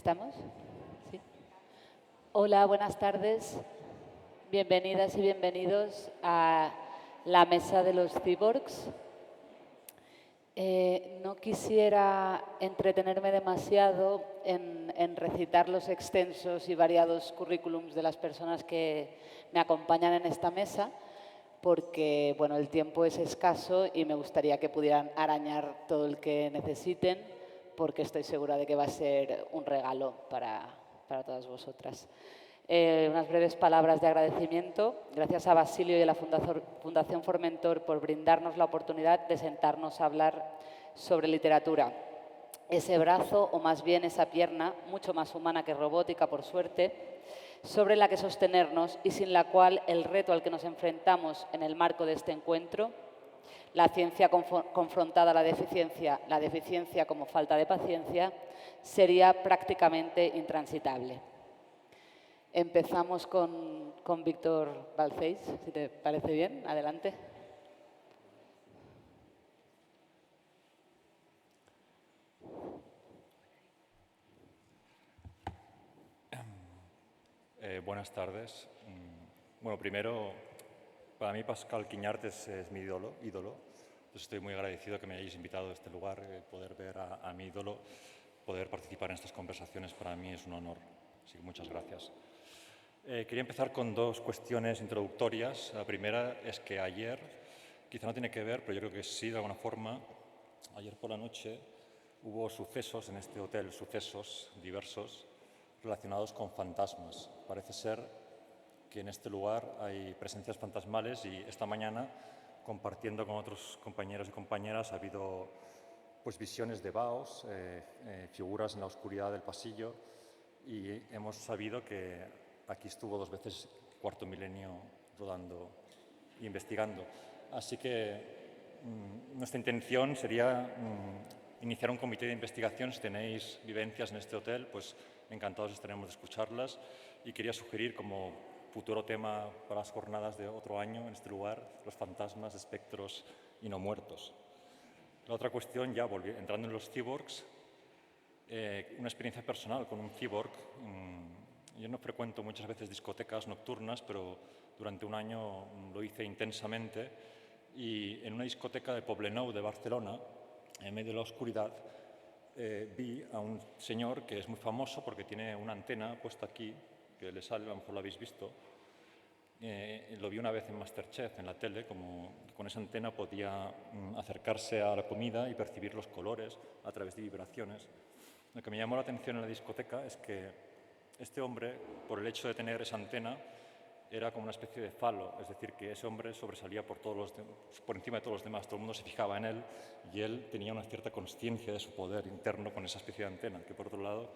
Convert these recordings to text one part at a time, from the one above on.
¿Estamos? ¿Sí? Hola, buenas tardes. Bienvenidas y bienvenidos a la mesa de los cyborgs. No quisiera entretenerme demasiado en recitar los extensos y variados currículums de las personas que me acompañan en esta mesa, porque bueno, el tiempo es escaso y me gustaría que pudieran arañar todo el que necesiten, porque estoy segura de que va a ser un regalo para todas vosotras. Unas breves palabras de agradecimiento. Gracias a Basilio y a la Fundación Formentor por brindarnos la oportunidad de sentarnos a hablar sobre literatura. Ese brazo, o más bien esa pierna, mucho más humana que robótica, por suerte, sobre la que sostenernos y sin la cual el reto al que nos enfrentamos en el marco de este encuentro, la ciencia confrontada a la deficiencia como falta de paciencia, sería prácticamente intransitable. Empezamos con Víctor Balcells, si te parece bien. Adelante. Buenas tardes. Bueno, primero, para mí Pascal Quiñartes es mi ídolo. Entonces estoy muy agradecido que me hayáis invitado a este lugar, poder ver a mi ídolo, poder participar en estas conversaciones para mí es un honor. Así que muchas gracias. Quería empezar con dos cuestiones introductorias. La primera es que ayer, quizá no tiene que ver, pero yo creo que sí, de alguna forma, ayer por la noche hubo sucesos en este hotel, sucesos diversos relacionados con fantasmas. Parece ser que en este lugar hay presencias fantasmales y esta mañana, compartiendo con otros compañeros y compañeras, ha habido pues, visiones de vaos, figuras en la oscuridad del pasillo y hemos sabido que aquí estuvo 2 veces Cuarto Milenio rodando e investigando. Así que nuestra intención sería iniciar un comité de investigación. Si tenéis vivencias en este hotel, pues encantados estaremos de escucharlas. Y quería sugerir como futuro tema para las jornadas de otro año en este lugar, los fantasmas, espectros y no muertos. La otra cuestión, ya entrando en los cyborgs, una experiencia personal con un cyborg. Yo no frecuento muchas veces discotecas nocturnas, pero durante un año lo hice intensamente y en una discoteca de Poblenou de Barcelona, en medio de la oscuridad, vi a un señor que es muy famoso porque tiene una antena puesta aquí, que le sale, a lo mejor lo habéis visto. Lo vi una vez en Masterchef, en la tele, como con esa antena podía acercarse a la comida y percibir los colores a través de vibraciones. Lo que me llamó la atención en la discoteca es que este hombre, por el hecho de tener esa antena, era como una especie de falo, es decir, que ese hombre sobresalía por encima de todos los demás, todo el mundo se fijaba en él y él tenía una cierta consciencia de su poder interno con esa especie de antena, que por otro lado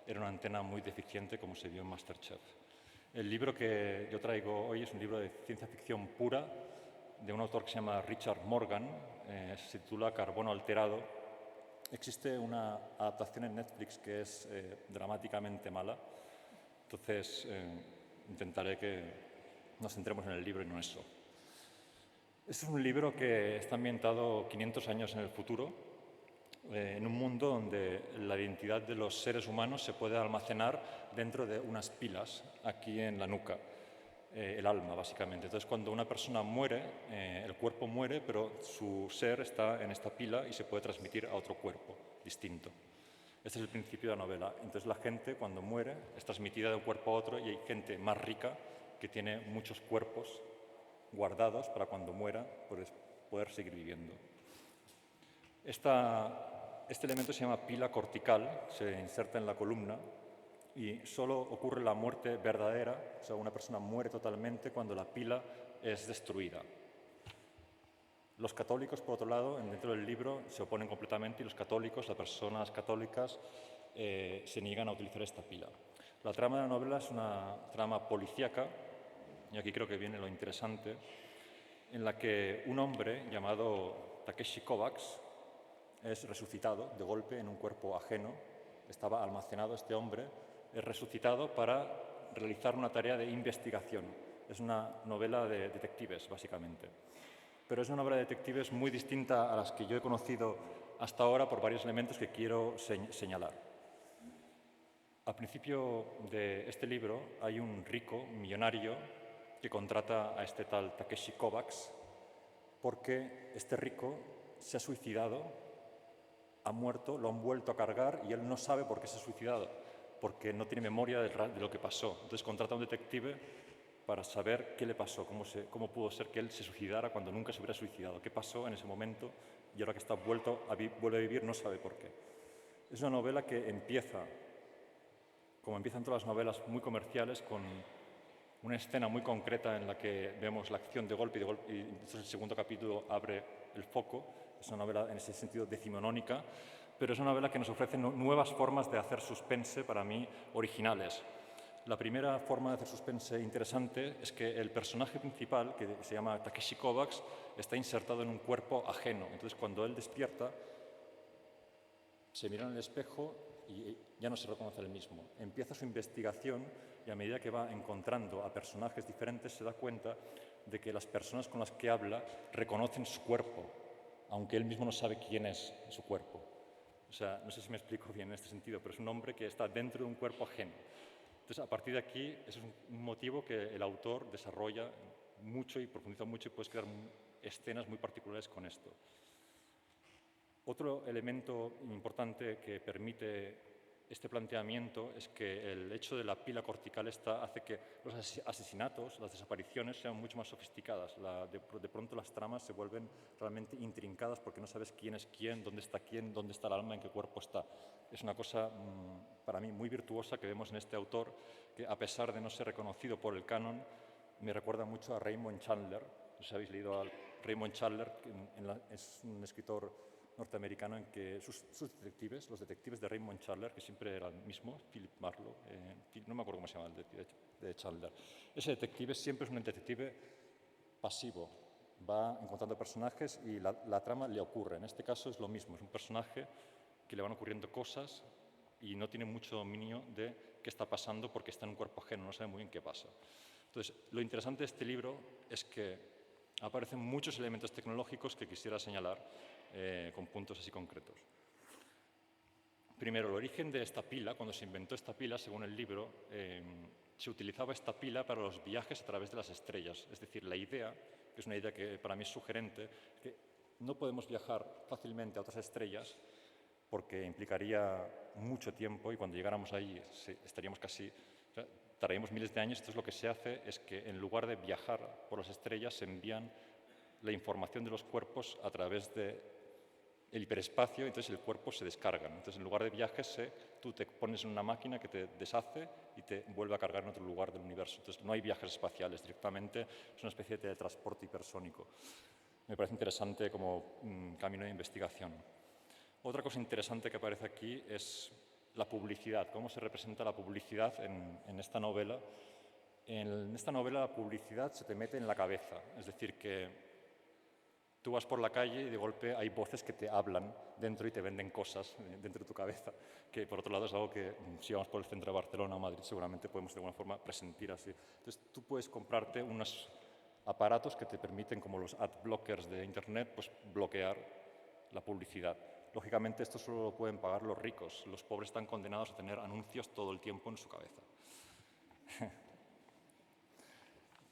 era una antena muy deficiente, como se vio en Masterchef. El libro que yo traigo hoy es un libro de ciencia ficción pura, de un autor que se llama Richard Morgan, se titula Carbono Alterado. Existe una adaptación en Netflix que es dramáticamente mala, entonces intentaré que nos centremos en el libro y no en eso. Este es un libro que está ambientado 500 años en el futuro, en un mundo donde la identidad de los seres humanos se puede almacenar dentro de unas pilas aquí en la nuca, el alma básicamente. Entonces cuando una persona muere, el cuerpo muere, pero su ser está en esta pila y se puede transmitir a otro cuerpo distinto. Este es el principio de la novela. Entonces la gente cuando muere es transmitida de un cuerpo a otro y hay gente más rica que tiene muchos cuerpos guardados para cuando muera poder seguir viviendo. Este elemento se llama pila cortical, se inserta en la columna y solo ocurre la muerte verdadera, o sea, una persona muere totalmente cuando la pila es destruida. Los católicos, por otro lado, dentro del libro se oponen completamente y los católicos, las personas católicas, se niegan a utilizar esta pila. La trama de la novela es una trama policíaca, y aquí creo que viene lo interesante, en la que un hombre llamado Takeshi Kovacs es resucitado de golpe en un cuerpo ajeno. Estaba almacenado este hombre, es resucitado para realizar una tarea de investigación. Es una novela de detectives, básicamente. Pero es una novela de detectives muy distinta a las que yo he conocido hasta ahora por varios elementos que quiero señalar. Al principio de este libro hay un rico millonario que contrata a este tal Takeshi Kovacs porque este rico se ha suicidado, ha muerto, lo han vuelto a cargar y él no sabe por qué se ha suicidado, porque no tiene memoria de lo que pasó. Entonces contrata a un detective para saber qué le pasó, cómo pudo ser que él se suicidara cuando nunca se hubiera suicidado, qué pasó en ese momento y ahora que está vuelve a vivir no sabe por qué. Es una novela que empieza, como empiezan todas las novelas, muy comerciales, con una escena muy concreta en la que vemos la acción de golpe y entonces el segundo capítulo abre el foco. Es una novela en ese sentido decimonónica, pero es una novela que nos ofrece nuevas formas de hacer suspense, para mí, originales. La primera forma de hacer suspense interesante es que el personaje principal, que se llama Takeshi Kovacs, está insertado en un cuerpo ajeno. Entonces, cuando él despierta, se mira en el espejo y ya no se reconoce el mismo. Empieza su investigación y a medida que va encontrando a personajes diferentes se da cuenta de que las personas con las que habla reconocen su cuerpo, aunque él mismo no sabe quién es su cuerpo. O sea, no sé si me explico bien en este sentido, pero es un hombre que está dentro de un cuerpo ajeno. Entonces, a partir de aquí, ese es un motivo que el autor desarrolla mucho y profundiza mucho y puedes crear escenas muy particulares con esto. Otro elemento importante que permite este planteamiento es que el hecho de la pila cortical hace que los asesinatos, las desapariciones sean mucho más sofisticadas. De pronto las tramas se vuelven realmente intrincadas porque no sabes quién es quién, dónde está el alma, en qué cuerpo está. Es una cosa para mí muy virtuosa que vemos en este autor, que a pesar de no ser reconocido por el canon, me recuerda mucho a Raymond Chandler. No sé si habéis leído a Raymond Chandler, que es un escritor norteamericano en que sus detectives, los detectives de Raymond Chandler, que siempre era el mismo, Philip Marlowe, no me acuerdo cómo se llama el detective de Chandler, ese detective siempre es un detective pasivo, va encontrando personajes y la trama le ocurre. En este caso es lo mismo, es un personaje que le van ocurriendo cosas y no tiene mucho dominio de qué está pasando porque está en un cuerpo ajeno, no sabe muy bien qué pasa. Entonces, lo interesante de este libro es que aparecen muchos elementos tecnológicos que quisiera señalar con puntos así concretos. Primero, el origen de esta pila. Cuando se inventó esta pila, según el libro, se utilizaba esta pila para los viajes a través de las estrellas. Es decir, la idea, que es una idea que para mí es sugerente, que no podemos viajar fácilmente a otras estrellas porque implicaría mucho tiempo y cuando llegáramos ahí estaríamos tardaríamos miles de años. Entonces lo que se hace es que en lugar de viajar por las estrellas se envían la información de los cuerpos a través del hiperespacio, entonces el cuerpo se descarga. Entonces en lugar de viajes tú te pones en una máquina que te deshace y te vuelve a cargar en otro lugar del universo. Entonces no hay viajes espaciales, directamente es una especie de teletransporte hipersónico. Me parece interesante como camino de investigación. Otra cosa interesante que aparece aquí es la publicidad, cómo se representa la publicidad en esta novela. En esta novela la publicidad se te mete en la cabeza, es decir, que tú vas por la calle y de golpe hay voces que te hablan dentro y te venden cosas dentro de tu cabeza, que por otro lado es algo que si vamos por el centro de Barcelona o Madrid seguramente podemos de alguna forma presentir así. Entonces tú puedes comprarte unos aparatos que te permiten, como los ad blockers de Internet, pues bloquear la publicidad. Lógicamente esto solo lo pueden pagar los ricos, los pobres están condenados a tener anuncios todo el tiempo en su cabeza.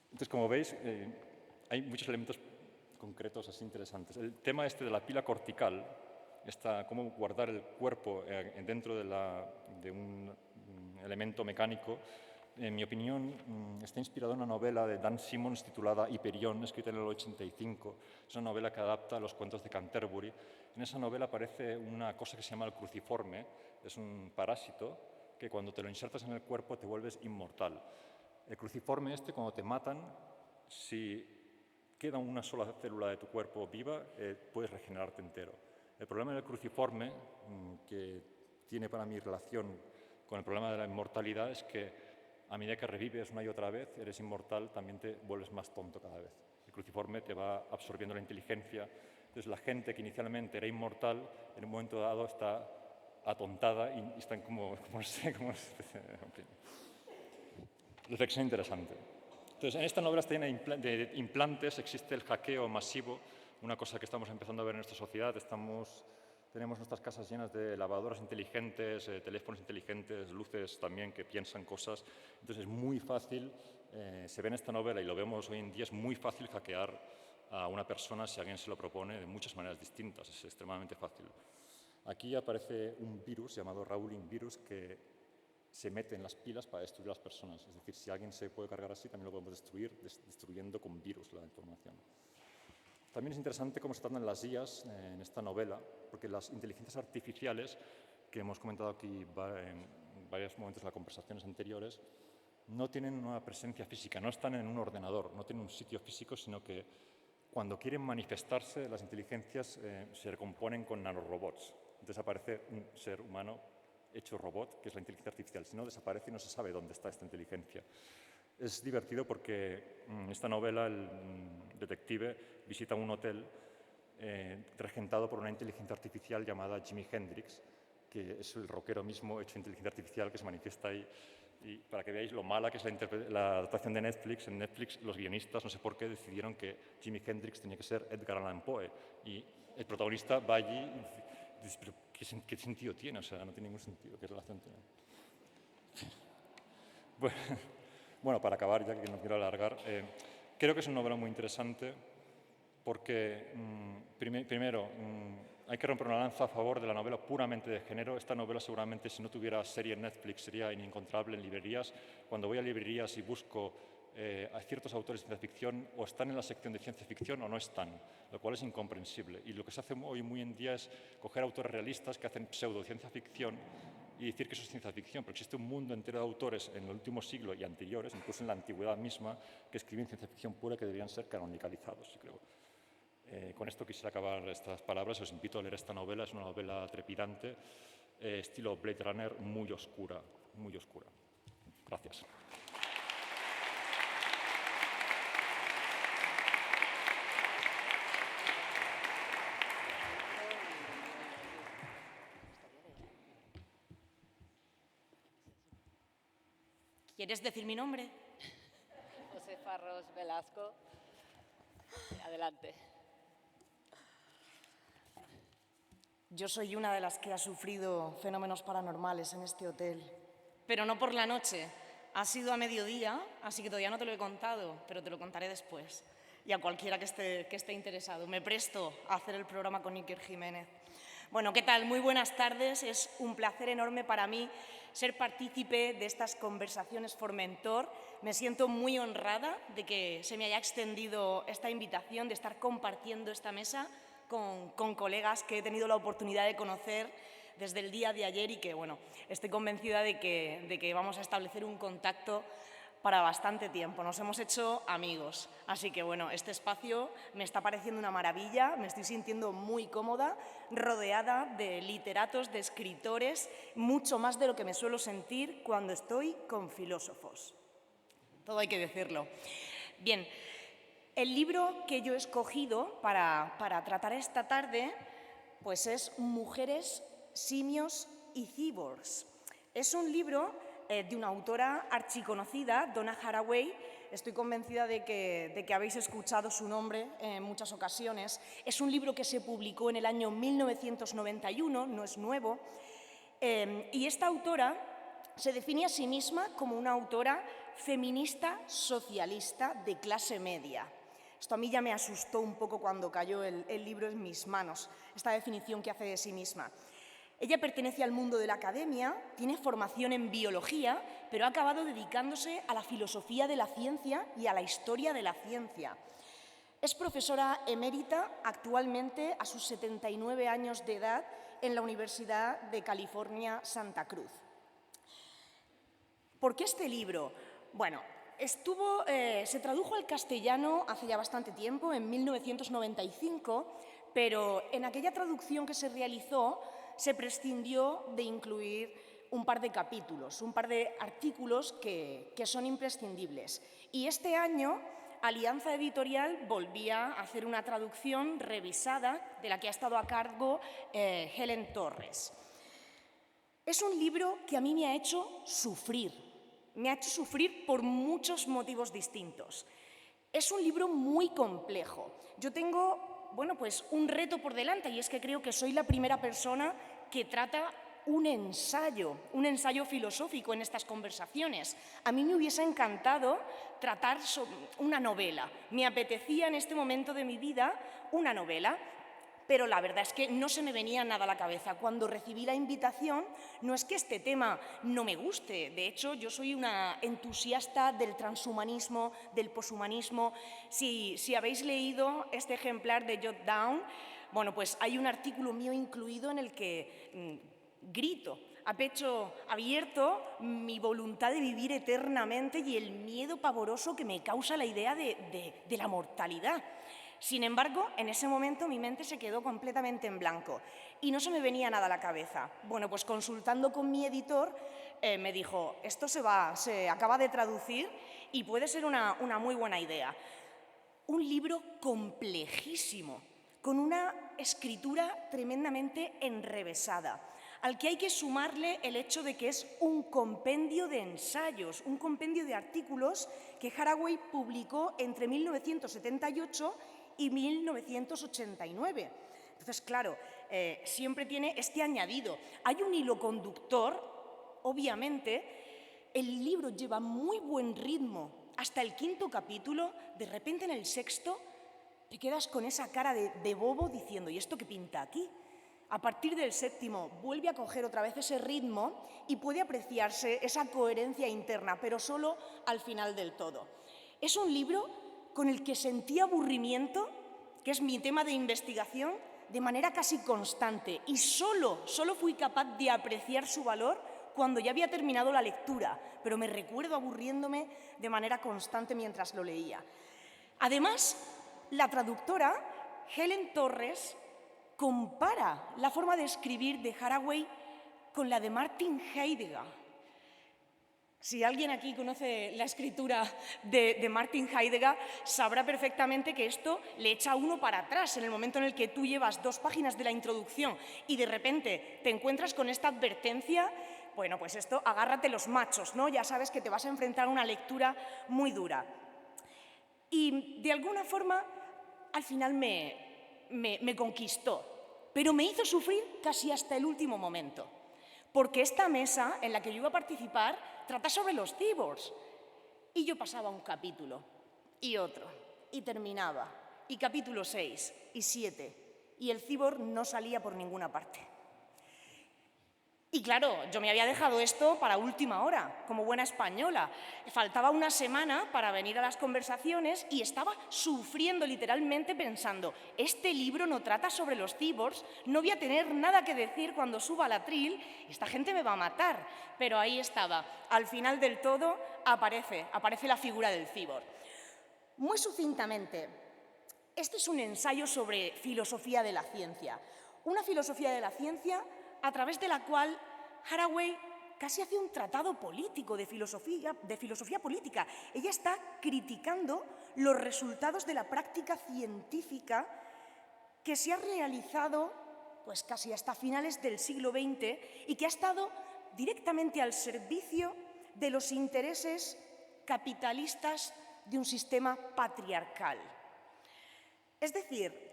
Entonces, como veis, hay muchos elementos concretos así interesantes. El tema este de la pila cortical, cómo guardar el cuerpo dentro de un elemento mecánico, en mi opinión, está inspirado en una novela de Dan Simmons titulada Hyperion, escrita en el 85. Es una novela que adapta los cuentos de Canterbury. En esa novela aparece una cosa que se llama el cruciforme. Es un parásito que cuando te lo insertas en el cuerpo te vuelves inmortal. El cruciforme cuando te matan, si queda una sola célula de tu cuerpo viva, puedes regenerarte entero. El problema del cruciforme, que tiene para mí relación con el problema de la inmortalidad, es que a medida que revives una y otra vez, eres inmortal, también te vuelves más tonto cada vez. El cruciforme te va absorbiendo la inteligencia. Entonces la gente que inicialmente era inmortal, en un momento dado está atontada y están como no sé, como... Reflexión interesante. Entonces, en esta novela de implantes existe el hackeo masivo, una cosa que estamos empezando a ver en nuestra sociedad. tenemos nuestras casas llenas de lavadoras inteligentes, teléfonos inteligentes, luces también que piensan cosas. Entonces es muy fácil, se ve en esta novela y lo vemos hoy en día, es muy fácil hackear a una persona si alguien se lo propone de muchas maneras distintas, es extremadamente fácil. Aquí aparece un virus llamado Rowling Virus que se mete en las pilas para destruir a las personas. Es decir, si alguien se puede cargar así, también lo podemos destruir destruyendo con virus la información. También es interesante cómo se tratan las IAs en esta novela, porque las inteligencias artificiales, que hemos comentado aquí en varios momentos de las conversaciones anteriores, no tienen una presencia física, no están en un ordenador, no tienen un sitio físico, sino que cuando quieren manifestarse, las inteligencias se recomponen con nanorobots. Entonces aparece un ser humano hecho robot, que es la inteligencia artificial. Si no, desaparece y no se sabe dónde está esta inteligencia. Es divertido porque en esta novela el detective visita un hotel regentado por una inteligencia artificial llamada Jimi Hendrix, que es el rockero mismo hecho inteligencia artificial que se manifiesta ahí. Y para que veáis lo mala que es la adaptación de Netflix, en Netflix los guionistas, no sé por qué, decidieron que Jimi Hendrix tenía que ser Edgar Allan Poe. Y el protagonista va allí y dice, pero ¿qué sentido tiene? O sea, no tiene ningún sentido. ¿Qué relación tiene? Bueno, para acabar, ya que no quiero alargar, creo que es una novela muy interesante porque, primero, hay que romper una lanza a favor de la novela puramente de género. Esta novela seguramente, si no tuviera serie en Netflix, sería inencontrable en librerías. Cuando voy a librerías y busco a ciertos autores de ciencia ficción, o están en la sección de ciencia ficción o no están, lo cual es incomprensible. Y lo que se hace hoy muy en día es coger autores realistas que hacen pseudociencia ficción y decir que eso es ciencia ficción, pero existe un mundo entero de autores en el último siglo y anteriores, incluso en la antigüedad misma, que escriben ciencia ficción pura que deberían ser canonicalizados, yo creo. Con esto quisiera acabar estas palabras. Os invito a leer esta novela. Es una novela trepidante, estilo Blade Runner, muy oscura, muy oscura. Gracias. ¿Quieres decir mi nombre? Josefa Ros Velasco. Adelante. Yo soy una de las que ha sufrido fenómenos paranormales en este hotel. Pero no por la noche. Ha sido a mediodía, así que todavía no te lo he contado, pero te lo contaré después. Y a cualquiera que esté interesado. Me presto a hacer el programa con Iker Jiménez. Bueno, ¿qué tal? Muy buenas tardes. Es un placer enorme para mí ser partícipe de estas conversaciones Formentor. Me siento muy honrada de que se me haya extendido esta invitación, de estar compartiendo esta mesa con colegas que he tenido la oportunidad de conocer desde el día de ayer y que, bueno, estoy convencida de que vamos a establecer un contacto para bastante tiempo. Nos hemos hecho amigos. Así que, bueno, este espacio me está pareciendo una maravilla, me estoy sintiendo muy cómoda, rodeada de literatos, de escritores, mucho más de lo que me suelo sentir cuando estoy con filósofos. Todo hay que decirlo. Bien, el libro que yo he escogido para tratar esta tarde pues es Mujeres, simios y cyborgs. Es un libro de una autora archiconocida, Donna Haraway. Estoy convencida de que habéis escuchado su nombre en muchas ocasiones. Es un libro que se publicó en el año 1991, no es nuevo, y esta autora se define a sí misma como una autora feminista socialista de clase media. Esto a mí ya me asustó un poco cuando cayó el libro en mis manos, esta definición que hace de sí misma. Ella pertenece al mundo de la academia, tiene formación en biología, pero ha acabado dedicándose a la filosofía de la ciencia y a la historia de la ciencia. Es profesora emérita actualmente a sus 79 años de edad en la Universidad de California, Santa Cruz. ¿Por qué este libro? Bueno, se tradujo al castellano hace ya bastante tiempo, en 1995, pero en aquella traducción que se realizó se prescindió de incluir un par de capítulos, un par de artículos que son imprescindibles. Y este año Alianza Editorial volvía a hacer una traducción revisada de la que ha estado a cargo Helen Torres. Es un libro que a mí me ha hecho sufrir por muchos motivos distintos. Es un libro muy complejo. Yo tengo bueno, pues un reto por delante, y es que creo que soy la primera persona que trata un ensayo filosófico en estas conversaciones. A mí me hubiese encantado tratar una novela. Me apetecía en este momento de mi vida una novela, pero la verdad es que no se me venía nada a la cabeza. Cuando recibí la invitación, no es que este tema no me guste. De hecho, yo soy una entusiasta del transhumanismo, del poshumanismo. Si habéis leído este ejemplar de Jot Down, bueno, pues hay un artículo mío incluido en el que grito a pecho abierto mi voluntad de vivir eternamente y el miedo pavoroso que me causa la idea de la mortalidad. Sin embargo, en ese momento mi mente se quedó completamente en blanco y no se me venía nada a la cabeza. Bueno, pues consultando con mi editor me dijo, esto se acaba de traducir y puede ser una muy buena idea. Un libro complejísimo, con una escritura tremendamente enrevesada, al que hay que sumarle el hecho de que es un compendio de ensayos, un compendio de artículos que Haraway publicó entre 1978 y 1989. Entonces, claro, siempre tiene este añadido. Hay un hilo conductor, obviamente, el libro lleva muy buen ritmo hasta el 5º capítulo, de repente en el 6º te quedas con esa cara de bobo diciendo, ¿y esto qué pinta aquí? A partir del 7º vuelve a coger otra vez ese ritmo y puede apreciarse esa coherencia interna, pero solo al final del todo. Es un libro con el que sentí aburrimiento, que es mi tema de investigación, de manera casi constante, y solo fui capaz de apreciar su valor cuando ya había terminado la lectura, pero me recuerdo aburriéndome de manera constante mientras lo leía. Además, la traductora, Helen Torres, compara la forma de escribir de Haraway con la de Martin Heidegger. Si alguien aquí conoce la escritura de Martin Heidegger, sabrá perfectamente que esto le echa a uno para atrás en el momento en el que tú llevas 2 páginas de la introducción y de repente te encuentras con esta advertencia. Bueno, pues esto, agárrate los machos, ¿no? Ya sabes que te vas a enfrentar a una lectura muy dura. Y de alguna forma, al final me conquistó, pero me hizo sufrir casi hasta el último momento, porque esta mesa en la que yo iba a participar trata sobre los cyborgs, y yo pasaba un capítulo, y otro, y terminaba, y capítulo 6, y 7, y el cyborg no salía por ninguna parte. Y claro, yo me había dejado esto para última hora, como buena española. Faltaba una semana para venir a las conversaciones y estaba sufriendo literalmente pensando, este libro no trata sobre los cyborgs, no voy a tener nada que decir cuando suba al atril, esta gente me va a matar. Pero ahí estaba, al final del todo aparece la figura del cyborg. Muy sucintamente, este es un ensayo sobre filosofía de la ciencia. Una filosofía de la ciencia a través de la cual Haraway casi hace un tratado político de filosofía política. Ella está criticando los resultados de la práctica científica que se ha realizado pues casi hasta finales del siglo XX y que ha estado directamente al servicio de los intereses capitalistas de un sistema patriarcal. Es decir,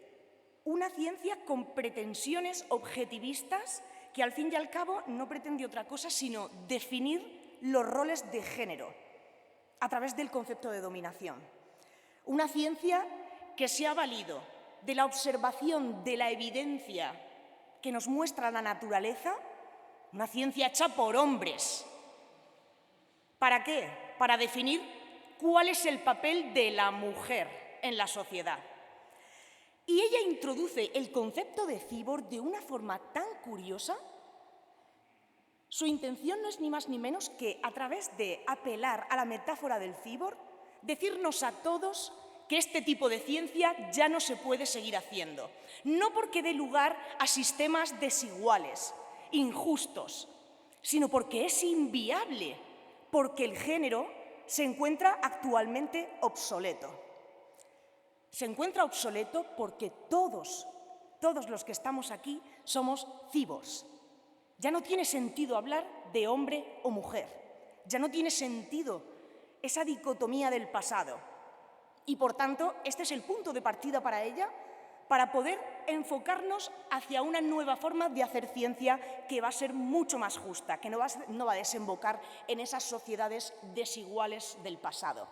una ciencia con pretensiones objetivistas que al fin y al cabo no pretende otra cosa sino definir los roles de género a través del concepto de dominación. Una ciencia que se ha valido de la observación de la evidencia que nos muestra la naturaleza, una ciencia hecha por hombres. ¿Para qué? Para definir cuál es el papel de la mujer en la sociedad. Y ella introduce el concepto de cyborg de una forma tan curiosa. Su intención no es ni más ni menos que, a través de apelar a la metáfora del cyborg, decirnos a todos que este tipo de ciencia ya no se puede seguir haciendo. No porque dé lugar a sistemas desiguales, injustos, sino porque es inviable, porque el género se encuentra actualmente obsoleto. Se encuentra obsoleto porque todos los que estamos aquí somos cyborgs. Ya no tiene sentido hablar de hombre o mujer. Ya no tiene sentido esa dicotomía del pasado. Y por tanto, este es el punto de partida para ella para poder enfocarnos hacia una nueva forma de hacer ciencia que va a ser mucho más justa, que no va a desembocar en esas sociedades desiguales del pasado.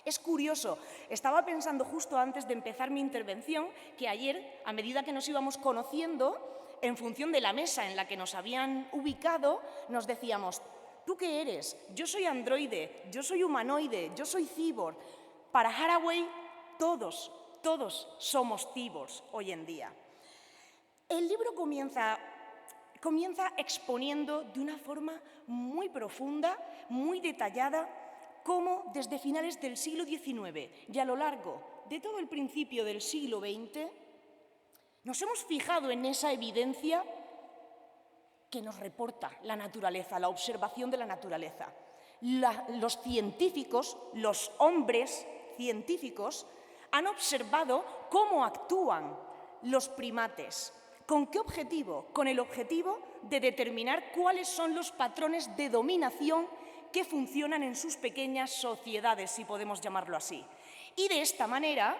Es curioso, estaba pensando justo antes de empezar mi intervención que ayer, a medida que nos íbamos conociendo, en función de la mesa en la que nos habían ubicado, nos decíamos, ¿tú qué eres? Yo soy androide, yo soy humanoide, yo soy cyborg. Para Haraway, todos somos cyborgs hoy en día. El libro comienza exponiendo de una forma muy profunda, muy detallada, cómo desde finales del siglo XIX y a lo largo de todo el principio del siglo XX nos hemos fijado en esa evidencia que nos reporta la naturaleza, la observación de la naturaleza. Los científicos, los hombres científicos, han observado cómo actúan los primates. ¿Con qué objetivo? Con el objetivo de determinar cuáles son los patrones de dominación que funcionan en sus pequeñas sociedades, si podemos llamarlo así. Y de esta manera,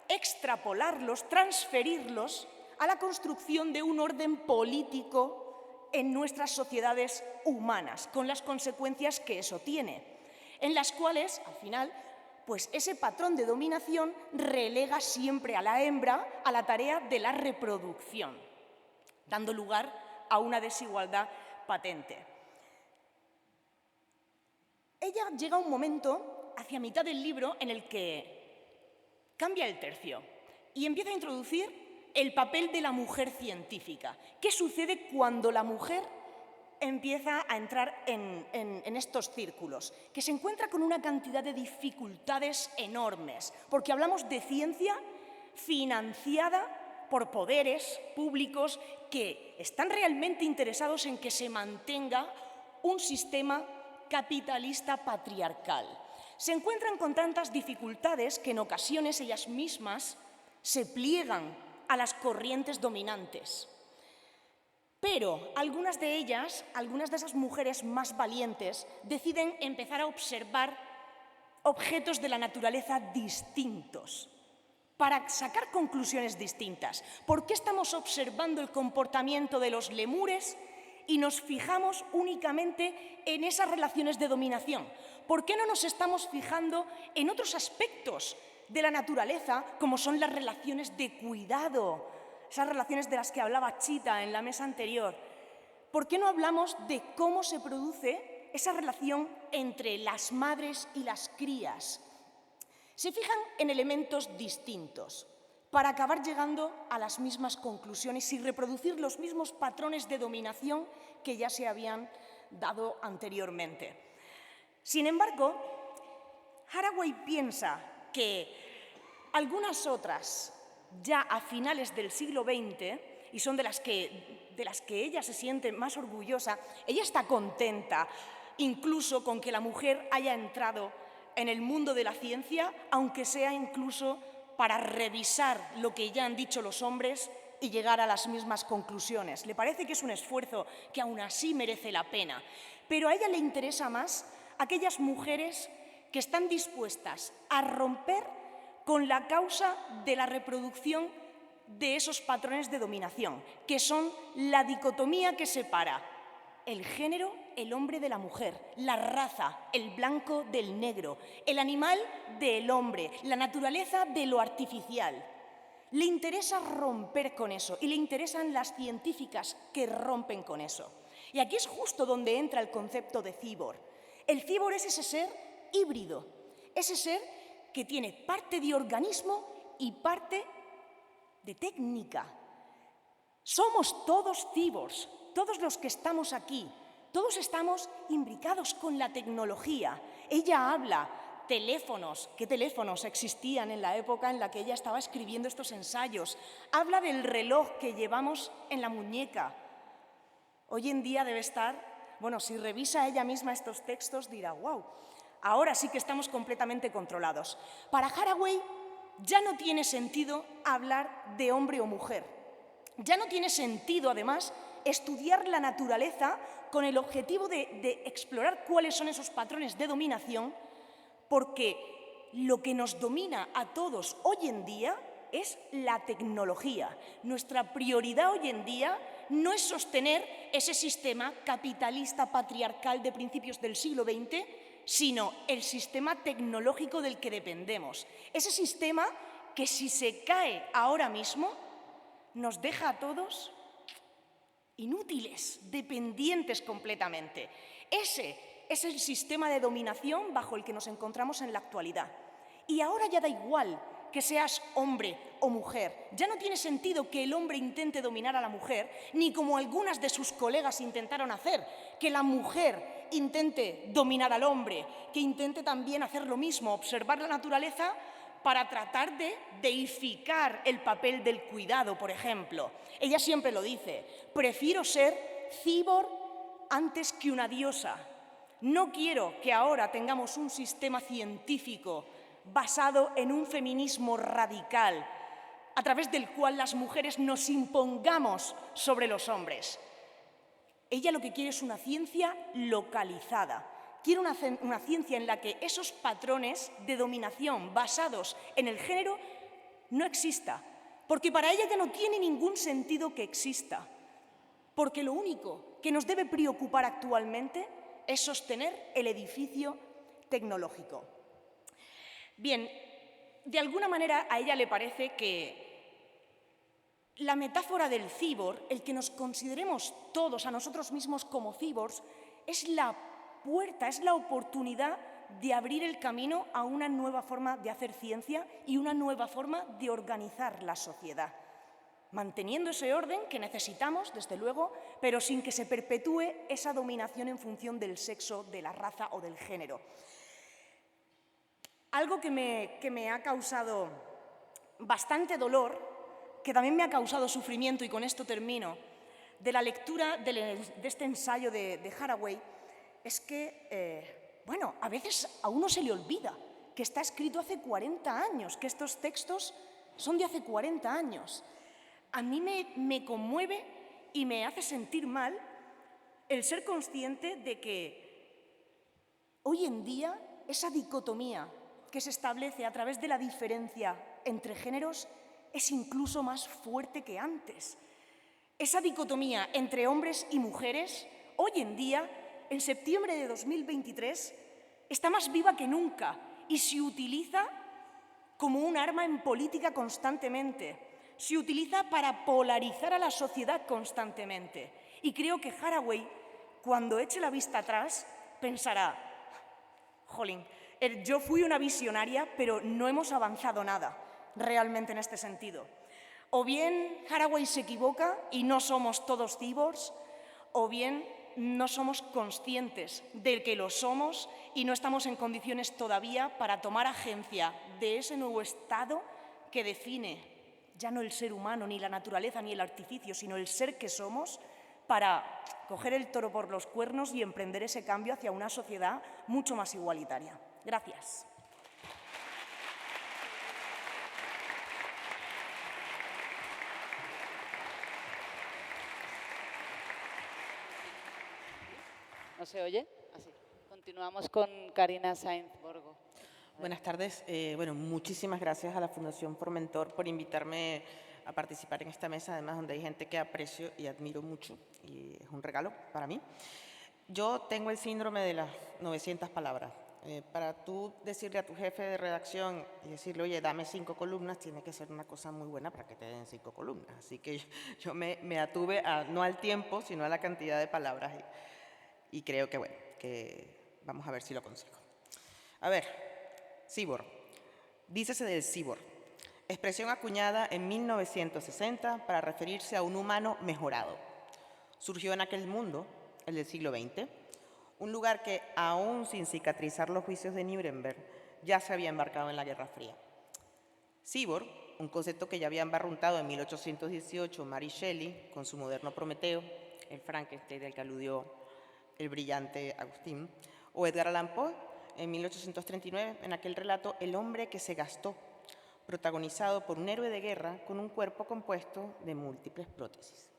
extrapolarlos, transferirlos a la construcción de un orden político en nuestras sociedades humanas, con las consecuencias que eso tiene, en las cuales, al final, pues ese patrón de dominación relega siempre a la hembra a la tarea de la reproducción, dando lugar a una desigualdad patente. Ella llega a un momento, hacia mitad del libro, en el que cambia el tercio y empieza a introducir el papel de la mujer científica. ¿Qué sucede cuando la mujer empieza a entrar en estos círculos? Que se encuentra con una cantidad de dificultades enormes, porque hablamos de ciencia financiada por poderes públicos que están realmente interesados en que se mantenga un sistema capitalista patriarcal. Se encuentran con tantas dificultades que en ocasiones ellas mismas se pliegan a las corrientes dominantes. Pero algunas de ellas, algunas de esas mujeres más valientes, deciden empezar a observar objetos de la naturaleza distintos, para sacar conclusiones distintas. ¿Por qué estamos observando el comportamiento de los lemures y nos fijamos únicamente en esas relaciones de dominación? ¿Por qué no nos estamos fijando en otros aspectos de la naturaleza, como son las relaciones de cuidado, esas relaciones de las que hablaba Chita en la mesa anterior? ¿Por qué no hablamos de cómo se produce esa relación entre las madres y las crías? Se fijan en elementos distintos para acabar llegando a las mismas conclusiones y reproducir los mismos patrones de dominación que ya se habían dado anteriormente. Sin embargo, Haraway piensa que algunas otras, ya a finales del siglo XX, y son de las que ella se siente más orgullosa, ella está contenta incluso con que la mujer haya entrado en el mundo de la ciencia, aunque sea incluso para revisar lo que ya han dicho los hombres y llegar a las mismas conclusiones. Le parece que es un esfuerzo que aún así merece la pena, pero a ella le interesa más aquellas mujeres que están dispuestas a romper con la causa de la reproducción de esos patrones de dominación, que son la dicotomía que separa el género, el hombre de la mujer, la raza, el blanco del negro, el animal del hombre, la naturaleza de lo artificial. Le interesa romper con eso y le interesan las científicas que rompen con eso. Y aquí es justo donde entra el concepto de cyborg. El cyborg es ese ser híbrido, ese ser que tiene parte de organismo y parte de técnica. Somos todos cyborgs, todos los que estamos aquí, todos estamos imbricados con la tecnología. Ella habla teléfonos, ¿qué teléfonos existían en la época en la que ella estaba escribiendo estos ensayos? Habla del reloj que llevamos en la muñeca. Hoy en día debe estar, bueno, si revisa ella misma estos textos dirá, wow, ahora sí que estamos completamente controlados. Para Haraway ya no tiene sentido hablar de hombre o mujer. Ya no tiene sentido, además, estudiar la naturaleza con el objetivo de explorar cuáles son esos patrones de dominación, porque lo que nos domina a todos hoy en día es la tecnología. Nuestra prioridad hoy en día no es sostener ese sistema capitalista patriarcal de principios del siglo XX, sino el sistema tecnológico del que dependemos. Ese sistema que, si se cae ahora mismo, nos deja a todos inútiles, dependientes completamente. Ese es el sistema de dominación bajo el que nos encontramos en la actualidad. Y ahora ya da igual que seas hombre o mujer. Ya no tiene sentido que el hombre intente dominar a la mujer, ni como algunas de sus colegas intentaron hacer, que la mujer intente dominar al hombre, que intente también hacer lo mismo, observar la naturaleza para tratar de deificar el papel del cuidado, por ejemplo. Ella siempre lo dice: prefiero ser cíborg antes que una diosa. No quiero que ahora tengamos un sistema científico basado en un feminismo radical, a través del cual las mujeres nos impongamos sobre los hombres. Ella lo que quiere es una ciencia localizada. Quiere una ciencia en la que esos patrones de dominación basados en el género no exista, porque para ella ya no tiene ningún sentido que exista, porque lo único que nos debe preocupar actualmente es sostener el edificio tecnológico. Bien, de alguna manera a ella le parece que la metáfora del cíborg, el que nos consideremos todos a nosotros mismos como cíborgs, es la puerta, es la oportunidad de abrir el camino a una nueva forma de hacer ciencia y una nueva forma de organizar la sociedad, manteniendo ese orden que necesitamos, desde luego, pero sin que se perpetúe esa dominación en función del sexo, de la raza o del género. Algo que me ha causado bastante dolor, que también me ha causado sufrimiento, y con esto termino, de la lectura de este ensayo de Haraway, es que, bueno, a veces a uno se le olvida que está escrito hace 40 años, que estos textos son de hace 40 años. A mí me conmueve y me hace sentir mal el ser consciente de que hoy en día esa dicotomía que se establece a través de la diferencia entre géneros es incluso más fuerte que antes. Esa dicotomía entre hombres y mujeres, hoy en día, en septiembre de 2023, está más viva que nunca y se utiliza como un arma en política constantemente. Se utiliza para polarizar a la sociedad constantemente. Y creo que Haraway, cuando eche la vista atrás, pensará: jolín, yo fui una visionaria, pero no hemos avanzado nada realmente en este sentido. O bien Haraway se equivoca y no somos todos cíborgs, o bien no somos conscientes de que lo somos y no estamos en condiciones todavía para tomar agencia de ese nuevo estado que define ya no el ser humano, ni la naturaleza, ni el artificio, sino el ser que somos, para coger el toro por los cuernos y emprender ese cambio hacia una sociedad mucho más igualitaria. Gracias. ¿No se oye? Así. Continuamos con Karina Sainz Borgo. Buenas tardes. Bueno, muchísimas gracias a la Fundación Formentor por invitarme a participar en esta mesa, además donde hay gente que aprecio y admiro mucho, y es un regalo para mí. Yo tengo el síndrome de las 900 palabras. Para tú decirle a tu jefe de redacción y decirle: oye, dame 5 columnas, tiene que ser una cosa muy buena para que te den 5 columnas. Así que yo me atuve no al tiempo, sino a la cantidad de palabras. Y creo que, bueno, que vamos a ver si lo consigo. A ver, cíborg. Dícese del cíborg, expresión acuñada en 1960 para referirse a un humano mejorado. Surgió en aquel mundo, el del siglo XX, un lugar que, aún sin cicatrizar los juicios de Nuremberg, ya se había embarcado en la Guerra Fría. Cíborg, un concepto que ya había embarruntado en 1818 Mary Shelley con su moderno Prometeo, el Frankenstein del que aludió el brillante Agustín, o Edgar Allan Poe en 1839, en aquel relato El hombre que se gastó, protagonizado por un héroe de guerra con un cuerpo compuesto de múltiples prótesis.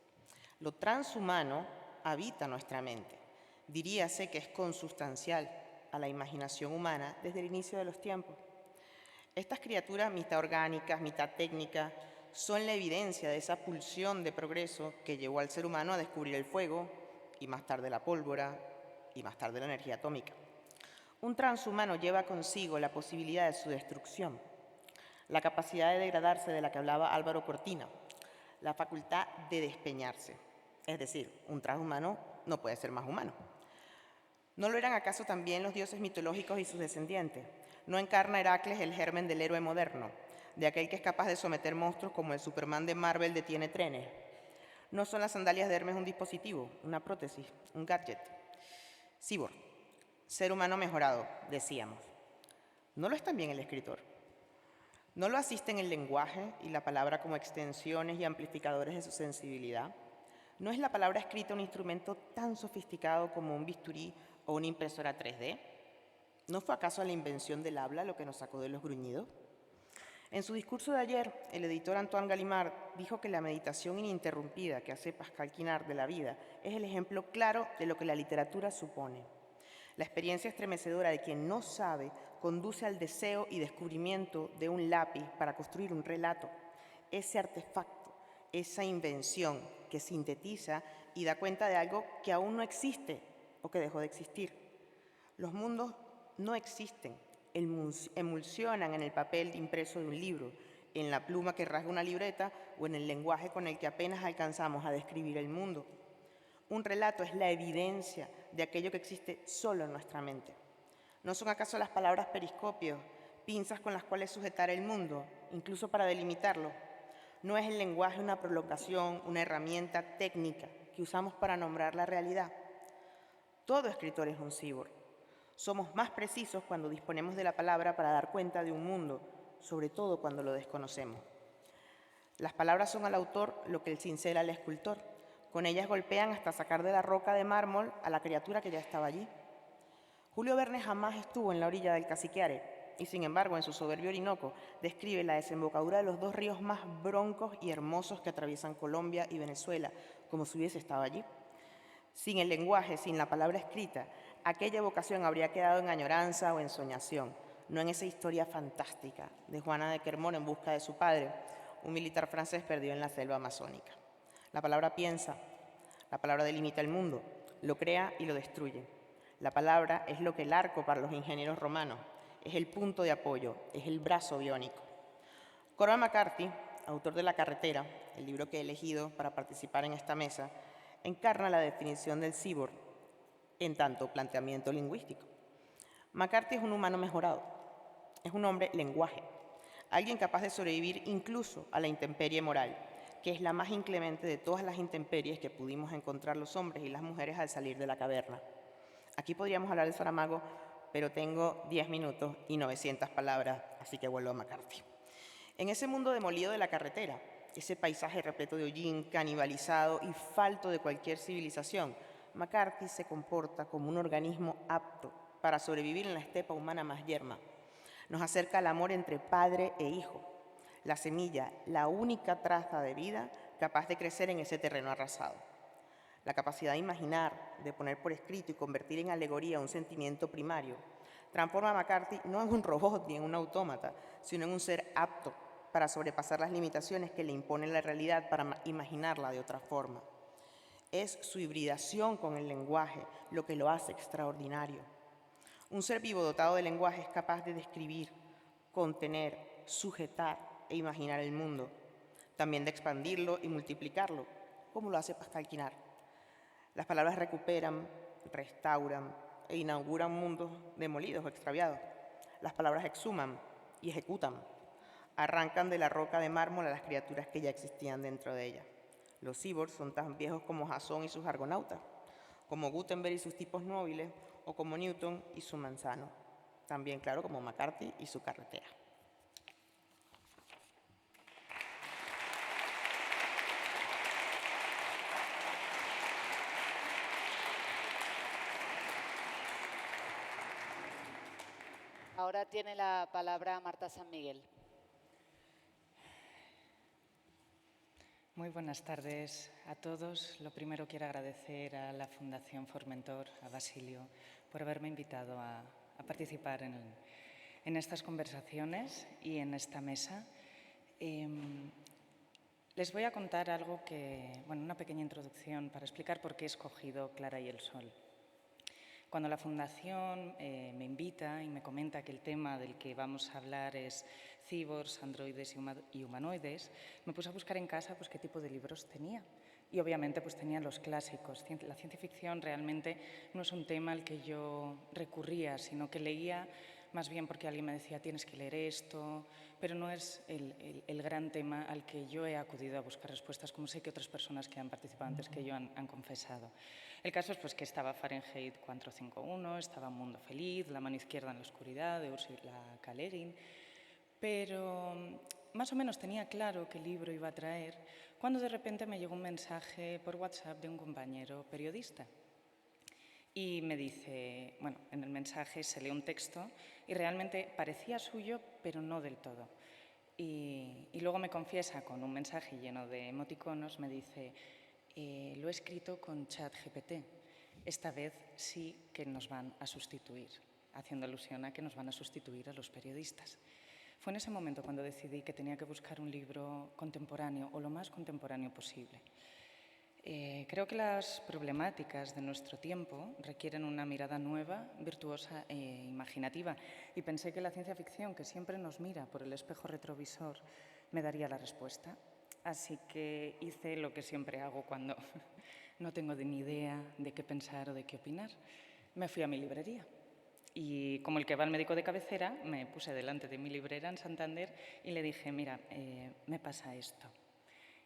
Lo transhumano habita nuestra mente. Diríase que es consustancial a la imaginación humana desde el inicio de los tiempos. Estas criaturas, mitad orgánicas, mitad técnicas, son la evidencia de esa pulsión de progreso que llevó al ser humano a descubrir el fuego y más tarde la pólvora y más tarde la energía atómica. Un transhumano lleva consigo la posibilidad de su destrucción, la capacidad de degradarse de la que hablaba Álvaro Cortina, la facultad de despeñarse. Es decir, un transhumano no puede ser más humano. ¿No lo eran acaso también los dioses mitológicos y sus descendientes? ¿No encarna Heracles el germen del héroe moderno, de aquel que es capaz de someter monstruos como el Superman de Marvel detiene trenes? ¿No son las sandalias de Hermes un dispositivo, una prótesis, un gadget? Cyborg, ser humano mejorado, decíamos. ¿No lo es también el escritor? ¿No lo asisten el lenguaje y la palabra como extensiones y amplificadores de su sensibilidad? ¿No es la palabra escrita un instrumento tan sofisticado como un bisturí o una impresora 3D? ¿No fue acaso la invención del habla lo que nos sacó de los gruñidos? En su discurso de ayer, el editor Antoine Gallimard dijo que la meditación ininterrumpida que hace Pascal Quignard de la vida es el ejemplo claro de lo que la literatura supone. La experiencia estremecedora de quien no sabe conduce al deseo y descubrimiento de un lápiz para construir un relato, ese artefacto, esa invención que sintetiza y da cuenta de algo que aún no existe o que dejó de existir. Los mundos no existen, emulsionan en el papel impreso de un libro, en la pluma que rasga una libreta o en el lenguaje con el que apenas alcanzamos a describir el mundo. Un relato es la evidencia de aquello que existe solo en nuestra mente. ¿No son acaso las palabras periscopios, pinzas con las cuales sujetar el mundo, incluso para delimitarlo? ¿No es el lenguaje una prolongación, una herramienta técnica que usamos para nombrar la realidad? Todo escritor es un cyborg. Somos más precisos cuando disponemos de la palabra para dar cuenta de un mundo, sobre todo cuando lo desconocemos. Las palabras son al autor lo que el cincel al escultor. Con ellas golpean hasta sacar de la roca de mármol a la criatura que ya estaba allí. Julio Verne jamás estuvo en la orilla del Cassiquiare y, sin embargo, en su soberbio Orinoco describe la desembocadura de los dos ríos más broncos y hermosos que atraviesan Colombia y Venezuela, como si hubiese estado allí. Sin el lenguaje, sin la palabra escrita, aquella evocación habría quedado en añoranza o en soñación, no en esa historia fantástica de Juana de Quermont en busca de su padre, un militar francés perdido en la selva amazónica. La palabra piensa, la palabra delimita el mundo, lo crea y lo destruye. La palabra es lo que el arco para los ingenieros romanos, es el punto de apoyo, es el brazo biónico. Cormac McCarthy, autor de La carretera, el libro que he elegido para participar en esta mesa, encarna la definición del cyborg en tanto planteamiento lingüístico. McCarthy es un humano mejorado, es un hombre lenguaje, alguien capaz de sobrevivir incluso a la intemperie moral, que es la más inclemente de todas las intemperies que pudimos encontrar los hombres y las mujeres al salir de la caverna. Aquí podríamos hablar de Saramago, pero tengo 10 minutos y 900 palabras, así que vuelvo a McCarthy. En ese mundo demolido de la carretera, ese paisaje repleto de hollín, canibalizado y falto de cualquier civilización, McCarthy se comporta como un organismo apto para sobrevivir en la estepa humana más yerma. Nos acerca al amor entre padre e hijo, la semilla, la única traza de vida capaz de crecer en ese terreno arrasado. La capacidad de imaginar, de poner por escrito y convertir en alegoría un sentimiento primario, transforma a McCarthy no en un robot ni en un autómata, sino en un ser apto para sobrepasar las limitaciones que le impone la realidad para imaginarla de otra forma. Es su hibridación con el lenguaje lo que lo hace extraordinario. Un ser vivo dotado de lenguaje es capaz de describir, contener, sujetar e imaginar el mundo, también de expandirlo y multiplicarlo, como lo hace Pascal Quignard. Las palabras recuperan, restauran e inauguran mundos demolidos o extraviados. Las palabras exhuman y ejecutan, arrancan de la roca de mármol a las criaturas que ya existían dentro de ella. Los cyborgs son tan viejos como Jasón y sus argonautas, como Gutenberg y sus tipos móviles, o como Newton y su manzano. También, claro, como McCarthy y su carretera. Ahora tiene la palabra Marta San Miguel. Muy buenas tardes a todos. Lo primero quiero agradecer a la Fundación Formentor, a Basilio, por haberme invitado a participar en en estas conversaciones y en esta mesa. Les voy a contar algo una pequeña introducción para explicar por qué he escogido Clara y el Sol. Cuando la Fundación me invita y me comenta que el tema del que vamos a hablar es cíborgs, androides y humanoides, me puse a buscar en casa pues, qué tipo de libros tenía. Y obviamente pues, tenía los clásicos. La ciencia ficción realmente no es un tema al que yo recurría, sino que leía más bien porque alguien me decía tienes que leer esto, pero no es el gran tema al que yo he acudido a buscar respuestas, como sé que otras personas que han participado antes que yo han confesado. El caso es pues, que estaba Fahrenheit 451, estaba Un mundo feliz, La mano izquierda en la oscuridad, de Ursula K. Le Guin, pero más o menos tenía claro qué libro iba a traer cuando de repente me llegó un mensaje por WhatsApp de un compañero periodista. Y me dice, bueno, en el mensaje se lee un texto y realmente parecía suyo, pero no del todo. Y luego me confiesa con un mensaje lleno de emoticonos, me dice, lo he escrito con ChatGPT. Esta vez sí que nos van a sustituir, haciendo alusión a que nos van a sustituir a los periodistas. Fue en ese momento cuando decidí que tenía que buscar un libro contemporáneo o lo más contemporáneo posible. Creo que las problemáticas de nuestro tiempo requieren una mirada nueva, virtuosa e imaginativa. Y pensé que la ciencia ficción, que siempre nos mira por el espejo retrovisor, me daría la respuesta. Así que hice lo que siempre hago cuando no tengo ni idea de qué pensar o de qué opinar. Me fui a mi librería. Y como el que va al médico de cabecera, me puse delante de mi librera en Santander y le dije, mira, me pasa esto.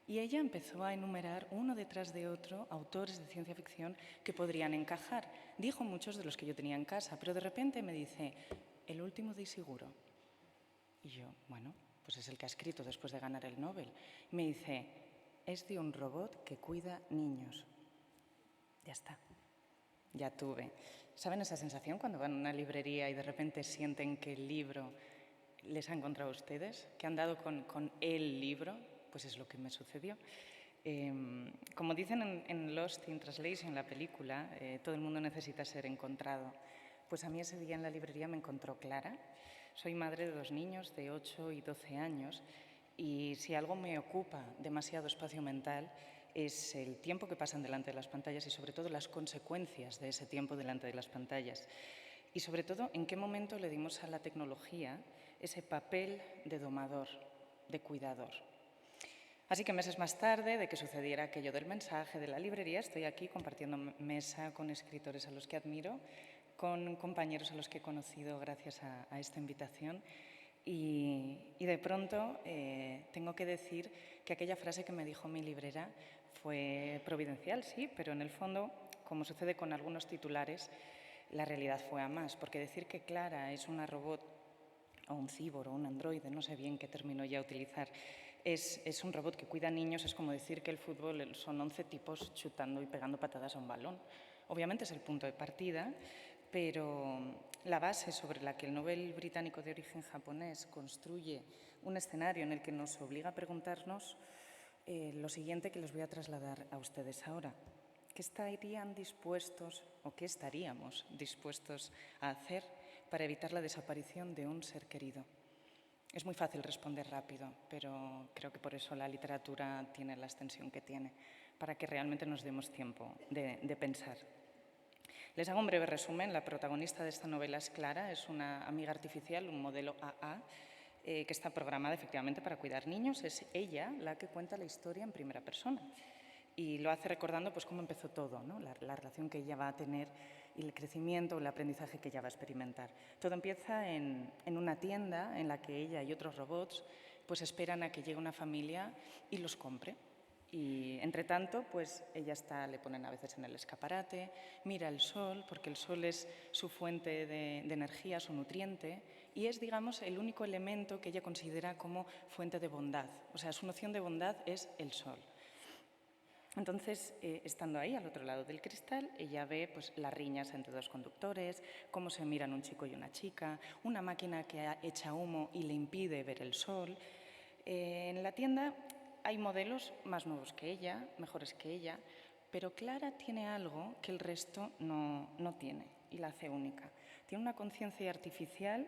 Y ella empezó a enumerar uno detrás de otro autores de ciencia ficción que podrían encajar. Dijo muchos de los que yo tenía en casa, pero de repente me dice, el último de Ishiguro. Y yo, bueno, pues es el que ha escrito después de ganar el Nobel. Me dice, es de un robot que cuida niños. Ya está, ya tuve. ¿Saben esa sensación cuando van a una librería y de repente sienten que el libro les ha encontrado a ustedes? ¿Que han dado con el libro? Pues es lo que me sucedió. Como dicen en Lost in Translation, la película, todo el mundo necesita ser encontrado. Pues a mí ese día en la librería me encontró Clara. Soy madre de 2 niños de 8 y 12 años y si algo me ocupa demasiado espacio mental es el tiempo que pasan delante de las pantallas y sobre todo las consecuencias de ese tiempo delante de las pantallas. Y sobre todo, en qué momento le dimos a la tecnología ese papel de domador, de cuidador. Así que meses más tarde de que sucediera aquello del mensaje de la librería, estoy aquí compartiendo mesa con escritores a los que admiro, con compañeros a los que he conocido gracias a esta invitación y de pronto tengo que decir que aquella frase que me dijo mi librera fue providencial, sí, pero en el fondo, como sucede con algunos titulares, la realidad fue a más, porque decir que Clara es una robot o un cíborg o un androide, no sé bien qué término ya utilizar, es un robot que cuida a niños, es como decir que el fútbol son 11 tipos chutando y pegando patadas a un balón. Obviamente es el punto de partida, pero la base sobre la que el Nobel británico de origen japonés construye un escenario en el que nos obliga a preguntarnos lo siguiente que les voy a trasladar a ustedes ahora. ¿Qué estarían dispuestos o qué estaríamos dispuestos a hacer para evitar la desaparición de un ser querido? Es muy fácil responder rápido, pero creo que por eso la literatura tiene la extensión que tiene, para que realmente nos demos tiempo de pensar. Les hago un breve resumen. La protagonista de esta novela es Clara, es una amiga artificial, un modelo AA, que está programada efectivamente para cuidar niños. Es ella la que cuenta la historia en primera persona. Y lo hace recordando pues, cómo empezó todo, ¿no? la relación que ella va a tener y el crecimiento, el aprendizaje que ella va a experimentar. Todo empieza en una tienda en la que ella y otros robots pues, esperan a que llegue una familia y los compre. Y, entre tanto, pues, ella le ponen a veces en el escaparate, mira el sol, porque el sol es su fuente de energía, su nutriente, y es, digamos, el único elemento que ella considera como fuente de bondad. O sea, su noción de bondad es el sol. Entonces, estando ahí, al otro lado del cristal, ella ve pues, las riñas entre 2 conductores, cómo se miran un chico y una chica, una máquina que echa humo y le impide ver el sol. En la tienda hay modelos más nuevos que ella, mejores que ella, pero Clara tiene algo que el resto no tiene y la hace única. Tiene una conciencia artificial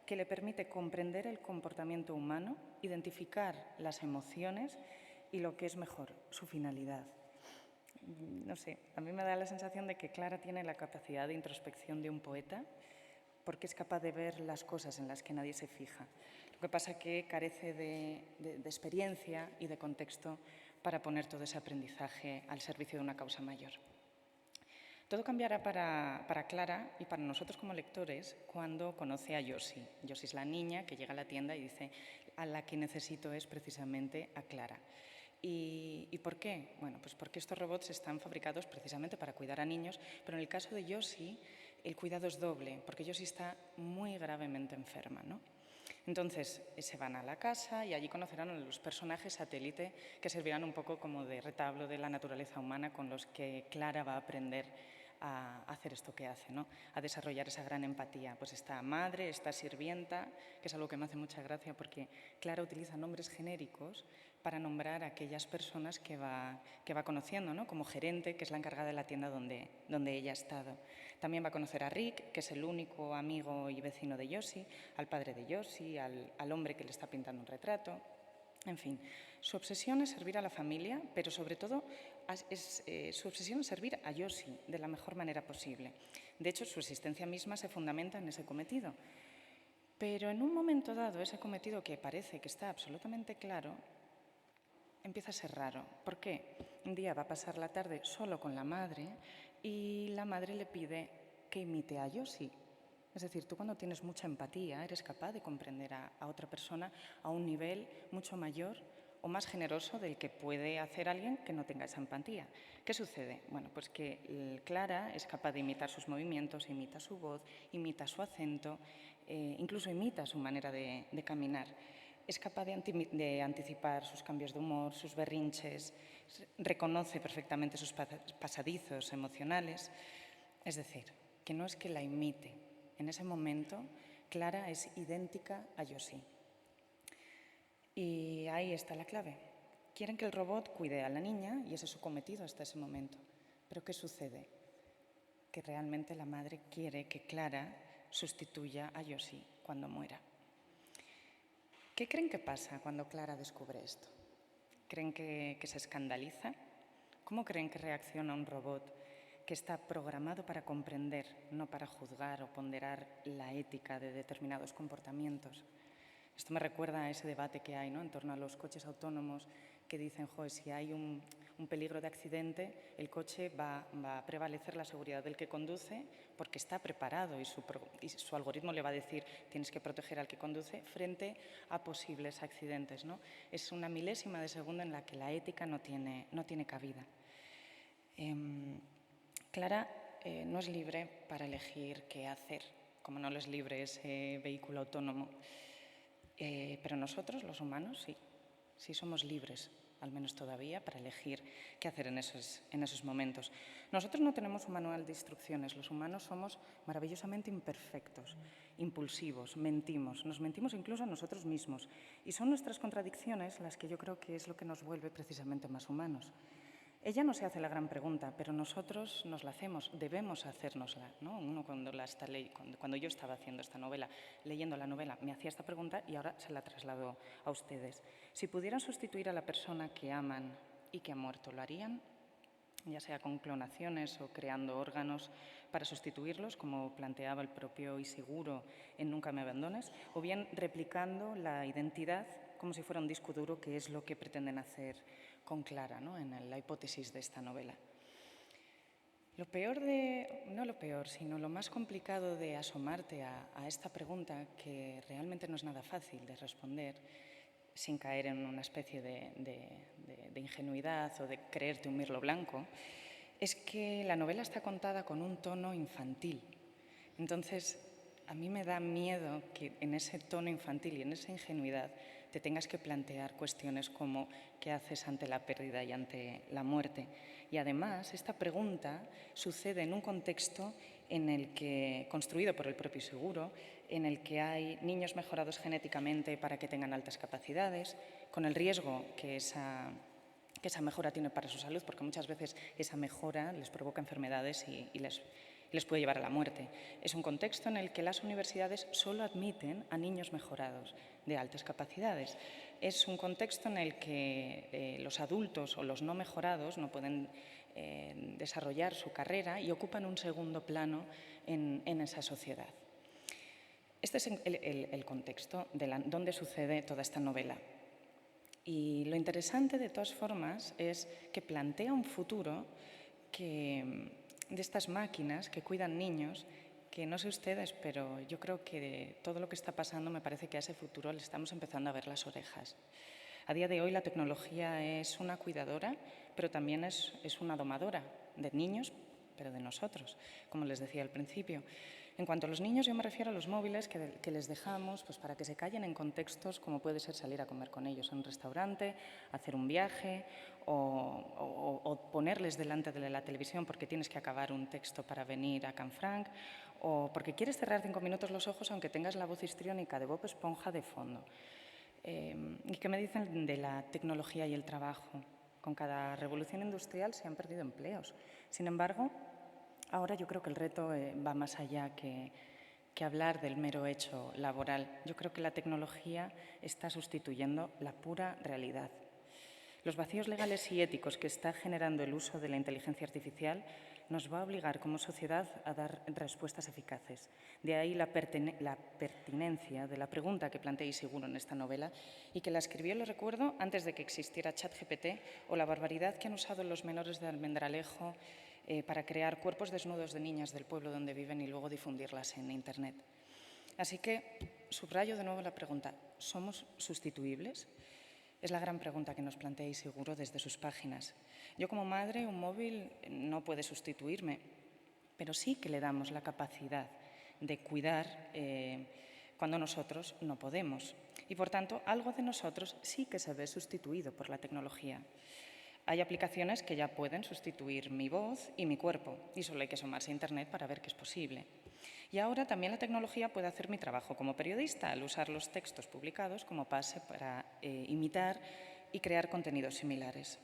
que le permite comprender el comportamiento humano, identificar las emociones y, lo que es mejor, su finalidad. No sé, a mí me da la sensación de que Clara tiene la capacidad de introspección de un poeta porque es capaz de ver las cosas en las que nadie se fija. Lo que pasa es que carece de experiencia y de contexto para poner todo ese aprendizaje al servicio de una causa mayor. Todo cambiará para Clara y para nosotros como lectores cuando conoce a Yoshi. Yoshi es la niña que llega a la tienda y dice: a la que necesito es precisamente a Clara. ¿Y por qué? Bueno, pues porque estos robots están fabricados precisamente para cuidar a niños, pero en el caso de Yoshi el cuidado es doble, porque Yoshi está muy gravemente enferma, ¿no? Entonces se van a la casa y allí conocerán a los personajes satélite que servirán un poco como de retablo de la naturaleza humana con los que Clara va a aprender a hacer esto que hace, ¿no? A desarrollar esa gran empatía. Pues esta madre, esta sirvienta, que es algo que me hace mucha gracia porque Clara utiliza nombres genéricos para nombrar a aquellas personas que va conociendo, ¿no? Como gerente, que es la encargada de la tienda donde ella ha estado. También va a conocer a Rick, que es el único amigo y vecino de Yoshi, al padre de Yoshi, al hombre que le está pintando un retrato. En fin, su obsesión es servir a la familia, pero sobre todo su obsesión es servir a Yoshi de la mejor manera posible. De hecho, su existencia misma se fundamenta en ese cometido. Pero en un momento dado, ese cometido que parece que está absolutamente claro, empieza a ser raro. ¿Por qué? Un día va a pasar la tarde solo con la madre y la madre le pide que imite a Yoshi. Es decir, tú cuando tienes mucha empatía eres capaz de comprender a otra persona a un nivel mucho mayor o más generoso del que puede hacer alguien que no tenga esa empatía. ¿Qué sucede? Bueno, pues que Clara es capaz de imitar sus movimientos, imita su voz, imita su acento, incluso imita su manera de caminar. Es capaz de anticipar sus cambios de humor, sus berrinches, reconoce perfectamente sus pasadizos emocionales. Es decir, que no es que la imite. En ese momento, Clara es idéntica a Yoshi. Y ahí está la clave. Quieren que el robot cuide a la niña y ese es su cometido hasta ese momento. Pero ¿qué sucede? Que realmente la madre quiere que Clara sustituya a Yoshi cuando muera. ¿Qué creen que pasa cuando Clara descubre esto? ¿Creen que se escandaliza? ¿Cómo creen que reacciona un robot que está programado para comprender, no para juzgar o ponderar la ética de determinados comportamientos? Esto me recuerda a ese debate que hay, ¿no?, en torno a los coches autónomos que dicen: joder, si hay un peligro de accidente, el coche va a prevalecer la seguridad del que conduce porque está preparado y su algoritmo le va a decir: tienes que proteger al que conduce frente a posibles accidentes, ¿no? Es una milésima de segundo en la que la ética no tiene cabida. Clara no es libre para elegir qué hacer, como no lo es libre ese vehículo autónomo. Pero nosotros, los humanos, sí somos libres, al menos todavía, para elegir qué hacer en esos momentos. Nosotros no tenemos un manual de instrucciones. Los humanos somos maravillosamente imperfectos, impulsivos, nos mentimos incluso a nosotros mismos. Y son nuestras contradicciones las que yo creo que es lo que nos vuelve precisamente más humanos. Ella no se hace la gran pregunta, pero nosotros nos la hacemos, debemos hacérnosla, ¿no? Uno cuando yo estaba haciendo esta novela, leyendo la novela, me hacía esta pregunta y ahora se la traslado a ustedes. Si pudieran sustituir a la persona que aman y que ha muerto, ¿lo harían? Ya sea con clonaciones o creando órganos para sustituirlos, como planteaba el propio Ishiguro en Nunca me abandones, o bien replicando la identidad como si fuera un disco duro, que es lo que pretenden hacer con Clara, ¿no?, en la hipótesis de esta novela. No lo peor, sino lo más complicado de asomarte a esta pregunta, que realmente no es nada fácil de responder, sin caer en una especie de ingenuidad o de creerte un mirlo blanco, es que la novela está contada con un tono infantil. Entonces, a mí me da miedo que en ese tono infantil y en esa ingenuidad te tengas que plantear cuestiones como ¿qué haces ante la pérdida y ante la muerte? Y además, esta pregunta sucede en un contexto construido por el propio Ishiguro, en el que hay niños mejorados genéticamente para que tengan altas capacidades, con el riesgo que esa mejora tiene para su salud, porque muchas veces esa mejora les provoca enfermedades y les puede llevar a la muerte. Es un contexto en el que las universidades solo admiten a niños mejorados de altas capacidades. Es un contexto en el que los adultos o los no mejorados no pueden desarrollar su carrera y ocupan un segundo plano en esa sociedad. Este es el contexto donde sucede toda esta novela. Y lo interesante, de todas formas, es que plantea un futuro de estas máquinas que cuidan niños, que no sé ustedes, pero yo creo que todo lo que está pasando me parece que a ese futuro le estamos empezando a ver las orejas. A día de hoy la tecnología es una cuidadora, pero también es una domadora de niños, pero de nosotros, como les decía al principio. En cuanto a los niños, yo me refiero a los móviles que les dejamos pues, para que se callen en contextos como puede ser salir a comer con ellos en un restaurante, hacer un viaje o ponerles delante de la televisión porque tienes que acabar un texto para venir a Canfranc o porque quieres cerrar 5 minutos los ojos aunque tengas la voz histriónica de Bob Esponja de fondo. ¿Y qué me dicen de la tecnología y el trabajo? Con cada revolución industrial se han perdido empleos. Sin embargo, ahora yo creo que el reto va más allá que hablar del mero hecho laboral. Yo creo que la tecnología está sustituyendo la pura realidad. Los vacíos legales y éticos que está generando el uso de la inteligencia artificial nos va a obligar como sociedad a dar respuestas eficaces. De ahí la pertinencia de la pregunta que plantea Ishiguro en esta novela y que la escribió, lo recuerdo, antes de que existiera ChatGPT o la barbaridad que han usado los menores de Almendralejo para crear cuerpos desnudos de niñas del pueblo donde viven y luego difundirlas en Internet. Así que subrayo de nuevo la pregunta, ¿somos sustituibles? Es la gran pregunta que nos plantea Ishiguro desde sus páginas. Yo como madre, un móvil no puede sustituirme, pero sí que le damos la capacidad de cuidar cuando nosotros no podemos. Y por tanto, algo de nosotros sí que se ve sustituido por la tecnología. Hay aplicaciones que ya pueden sustituir mi voz y mi cuerpo, y solo hay que asomarse a Internet para ver que es posible. Y ahora también la tecnología puede hacer mi trabajo como periodista al usar los textos publicados como base para imitar y crear contenidos similares.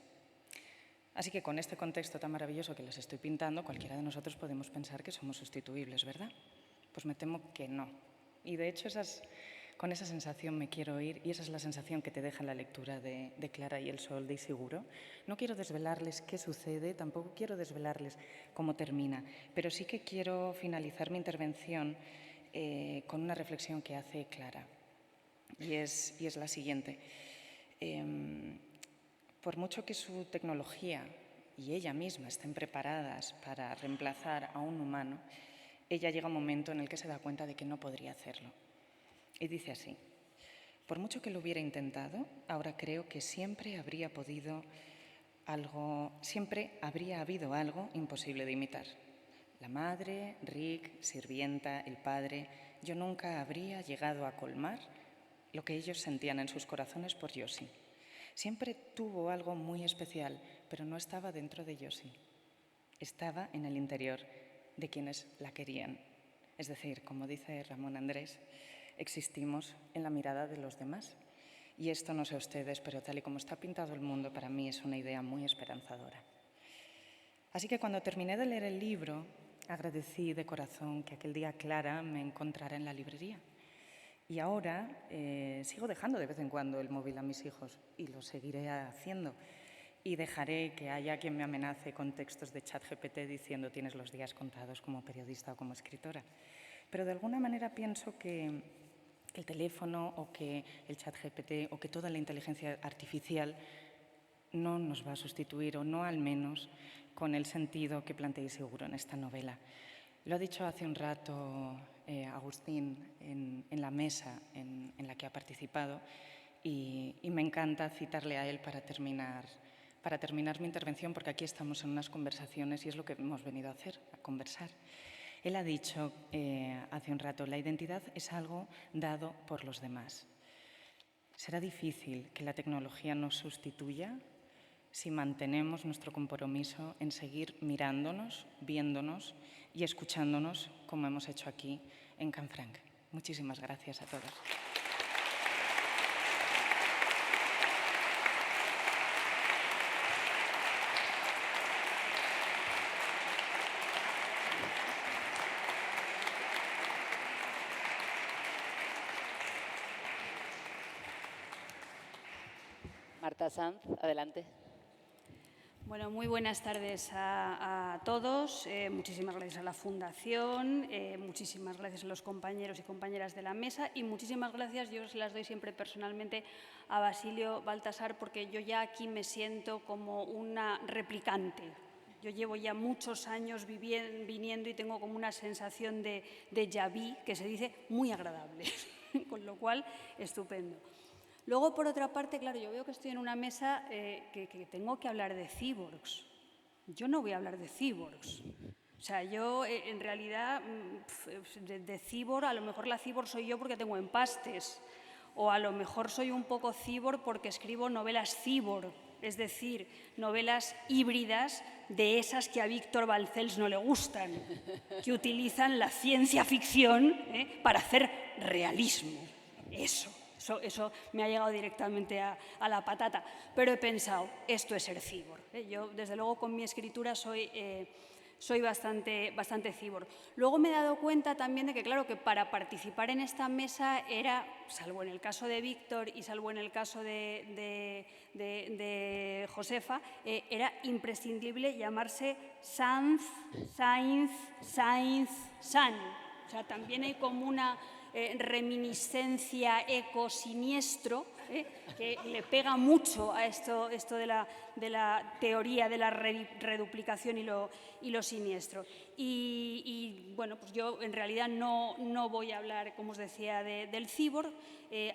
Así que con este contexto tan maravilloso que les estoy pintando, cualquiera de nosotros podemos pensar que somos sustituibles, ¿verdad? Pues me temo que no. Y de hecho con esa sensación me quiero ir, y esa es la sensación que te deja la lectura de Clara y el Sol de Ishiguro. No quiero desvelarles qué sucede, tampoco quiero desvelarles cómo termina, pero sí que quiero finalizar mi intervención con una reflexión que hace Clara, y es la siguiente. Por mucho que su tecnología y ella misma estén preparadas para reemplazar a un humano, ella llega un momento en el que se da cuenta de que no podría hacerlo. Y dice así: por mucho que lo hubiera intentado, ahora creo que siempre habría habido algo imposible de imitar. La madre, Rick, sirvienta, el padre, yo nunca habría llegado a colmar lo que ellos sentían en sus corazones por Yoshi. Siempre tuvo algo muy especial, pero no estaba dentro de Yoshi. Estaba en el interior de quienes la querían. Es decir, como dice Ramón Andrés, existimos en la mirada de los demás. Y esto no sé ustedes, pero tal y como está pintado el mundo, para mí es una idea muy esperanzadora. Así que cuando terminé de leer el libro, agradecí de corazón que aquel día Clara me encontrara en la librería. Y ahora sigo dejando de vez en cuando el móvil a mis hijos y lo seguiré haciendo. Y dejaré que haya quien me amenace con textos de ChatGPT diciendo tienes los días contados como periodista o como escritora. Pero de alguna manera pienso que el teléfono o que el ChatGPT o que toda la inteligencia artificial no nos va a sustituir, o no al menos con el sentido que plantea Ishiguro en esta novela. Lo ha dicho hace un rato Agustín en la mesa en la que ha participado y me encanta citarle a él para terminar mi intervención, porque aquí estamos en unas conversaciones y es lo que hemos venido a hacer, a conversar. Él ha dicho hace un rato, la identidad es algo dado por los demás. ¿Será difícil que la tecnología nos sustituya si mantenemos nuestro compromiso en seguir mirándonos, viéndonos y escuchándonos como hemos hecho aquí en Canfranc? Muchísimas gracias a todos. Marta Sanz, adelante. Bueno, muy buenas tardes a todos. Muchísimas gracias a la Fundación, muchísimas gracias a los compañeros y compañeras de la mesa y muchísimas gracias, yo se las doy siempre personalmente, a Basilio Baltasar, porque yo ya aquí me siento como una replicante. Yo llevo ya muchos años viniendo y tengo como una sensación de déjà vu, que se dice muy agradable, con lo cual, estupendo. Luego, por otra parte, claro, yo veo que estoy en una mesa que tengo que hablar de cyborgs. Yo no voy a hablar de cyborgs. O sea, yo en realidad de cyborg, a lo mejor la cyborg soy yo porque tengo empastes, o a lo mejor soy un poco cyborg porque escribo novelas cyborg, es decir, novelas híbridas de esas que a Víctor Balcells no le gustan, que utilizan la ciencia ficción para hacer realismo. Eso me ha llegado directamente a la patata, pero he pensado, esto es ser cyborg. Yo, desde luego, con mi escritura soy bastante cyborg. Luego me he dado cuenta también de que, claro, que para participar en esta mesa era, salvo en el caso de Víctor y salvo en el caso de Josefa, era imprescindible llamarse Sanz, Sainz, San. O sea, también hay como una reminiscencia eco-siniestro que le pega mucho a esto de la teoría de la reduplicación y lo siniestro. Y bueno, pues yo en realidad no voy a hablar, como os decía, del cyborg,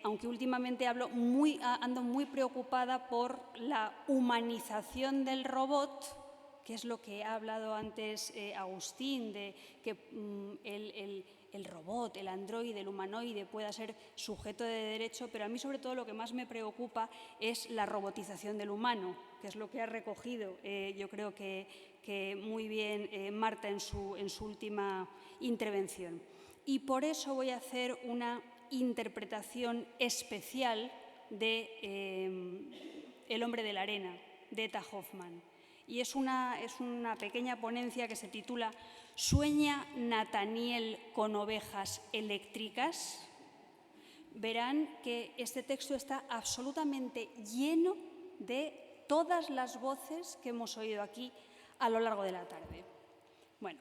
aunque últimamente ando muy preocupada por la humanización del robot, que es lo que ha hablado antes Agustín, de que el robot, el androide, el humanoide pueda ser sujeto de derecho, pero a mí sobre todo lo que más me preocupa es la robotización del humano, que es lo que ha recogido, yo creo que muy bien Marta en su última intervención. Y por eso voy a hacer una interpretación especial de El hombre de la arena, de Eta Hoffmann. Y es una pequeña ponencia que se titula ¿Sueña Nataniel con ovejas eléctricas? Verán que este texto está absolutamente lleno de todas las voces que hemos oído aquí a lo largo de la tarde. Bueno,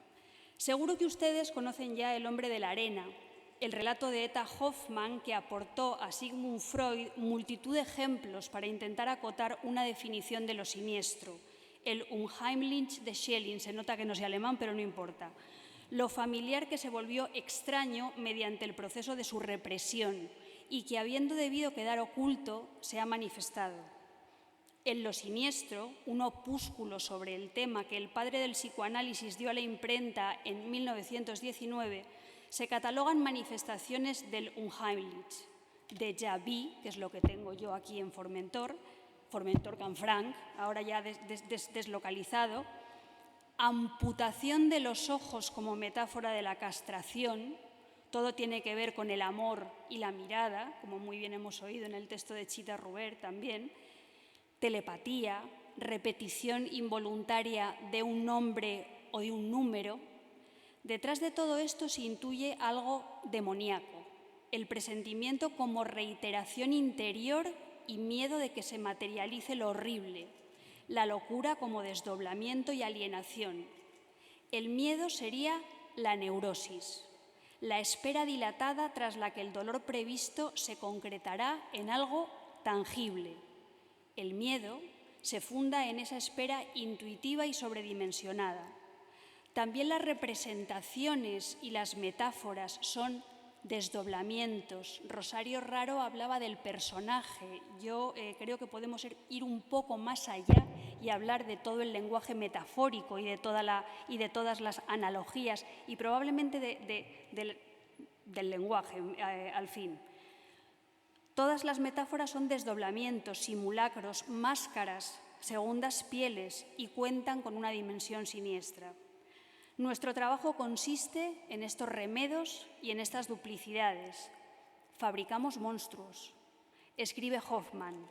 seguro que ustedes conocen ya El hombre de la arena, el relato de Eta Hoffmann que aportó a Sigmund Freud multitud de ejemplos para intentar acotar una definición de lo siniestro. El Unheimlich de Schelling, se nota que no sé alemán, pero no importa. Lo familiar que se volvió extraño mediante el proceso de su represión y que, habiendo debido quedar oculto, se ha manifestado. En Lo siniestro, un opúsculo sobre el tema que el padre del psicoanálisis dio a la imprenta en 1919, se catalogan manifestaciones del Unheimlich. Déjà vu, que es lo que tengo yo aquí en Formentor Canfranc, ahora ya deslocalizado, amputación de los ojos como metáfora de la castración, todo tiene que ver con el amor y la mirada, como muy bien hemos oído en el texto de Chita Rubert también, telepatía, repetición involuntaria de un nombre o de un número. Detrás de todo esto se intuye algo demoníaco, el presentimiento como reiteración interior y miedo de que se materialice lo horrible, la locura como desdoblamiento y alienación. El miedo sería la neurosis, la espera dilatada tras la que el dolor previsto se concretará en algo tangible. El miedo se funda en esa espera intuitiva y sobredimensionada. También las representaciones y las metáforas son desdoblamientos. Rosario Raro hablaba del personaje. Yo creo que podemos ir un poco más allá y hablar de todo el lenguaje metafórico y de todas las analogías y probablemente del lenguaje, al fin. Todas las metáforas son desdoblamientos, simulacros, máscaras, segundas pieles y cuentan con una dimensión siniestra. Nuestro trabajo consiste en estos remedos y en estas duplicidades. Fabricamos monstruos. Escribe Hoffmann.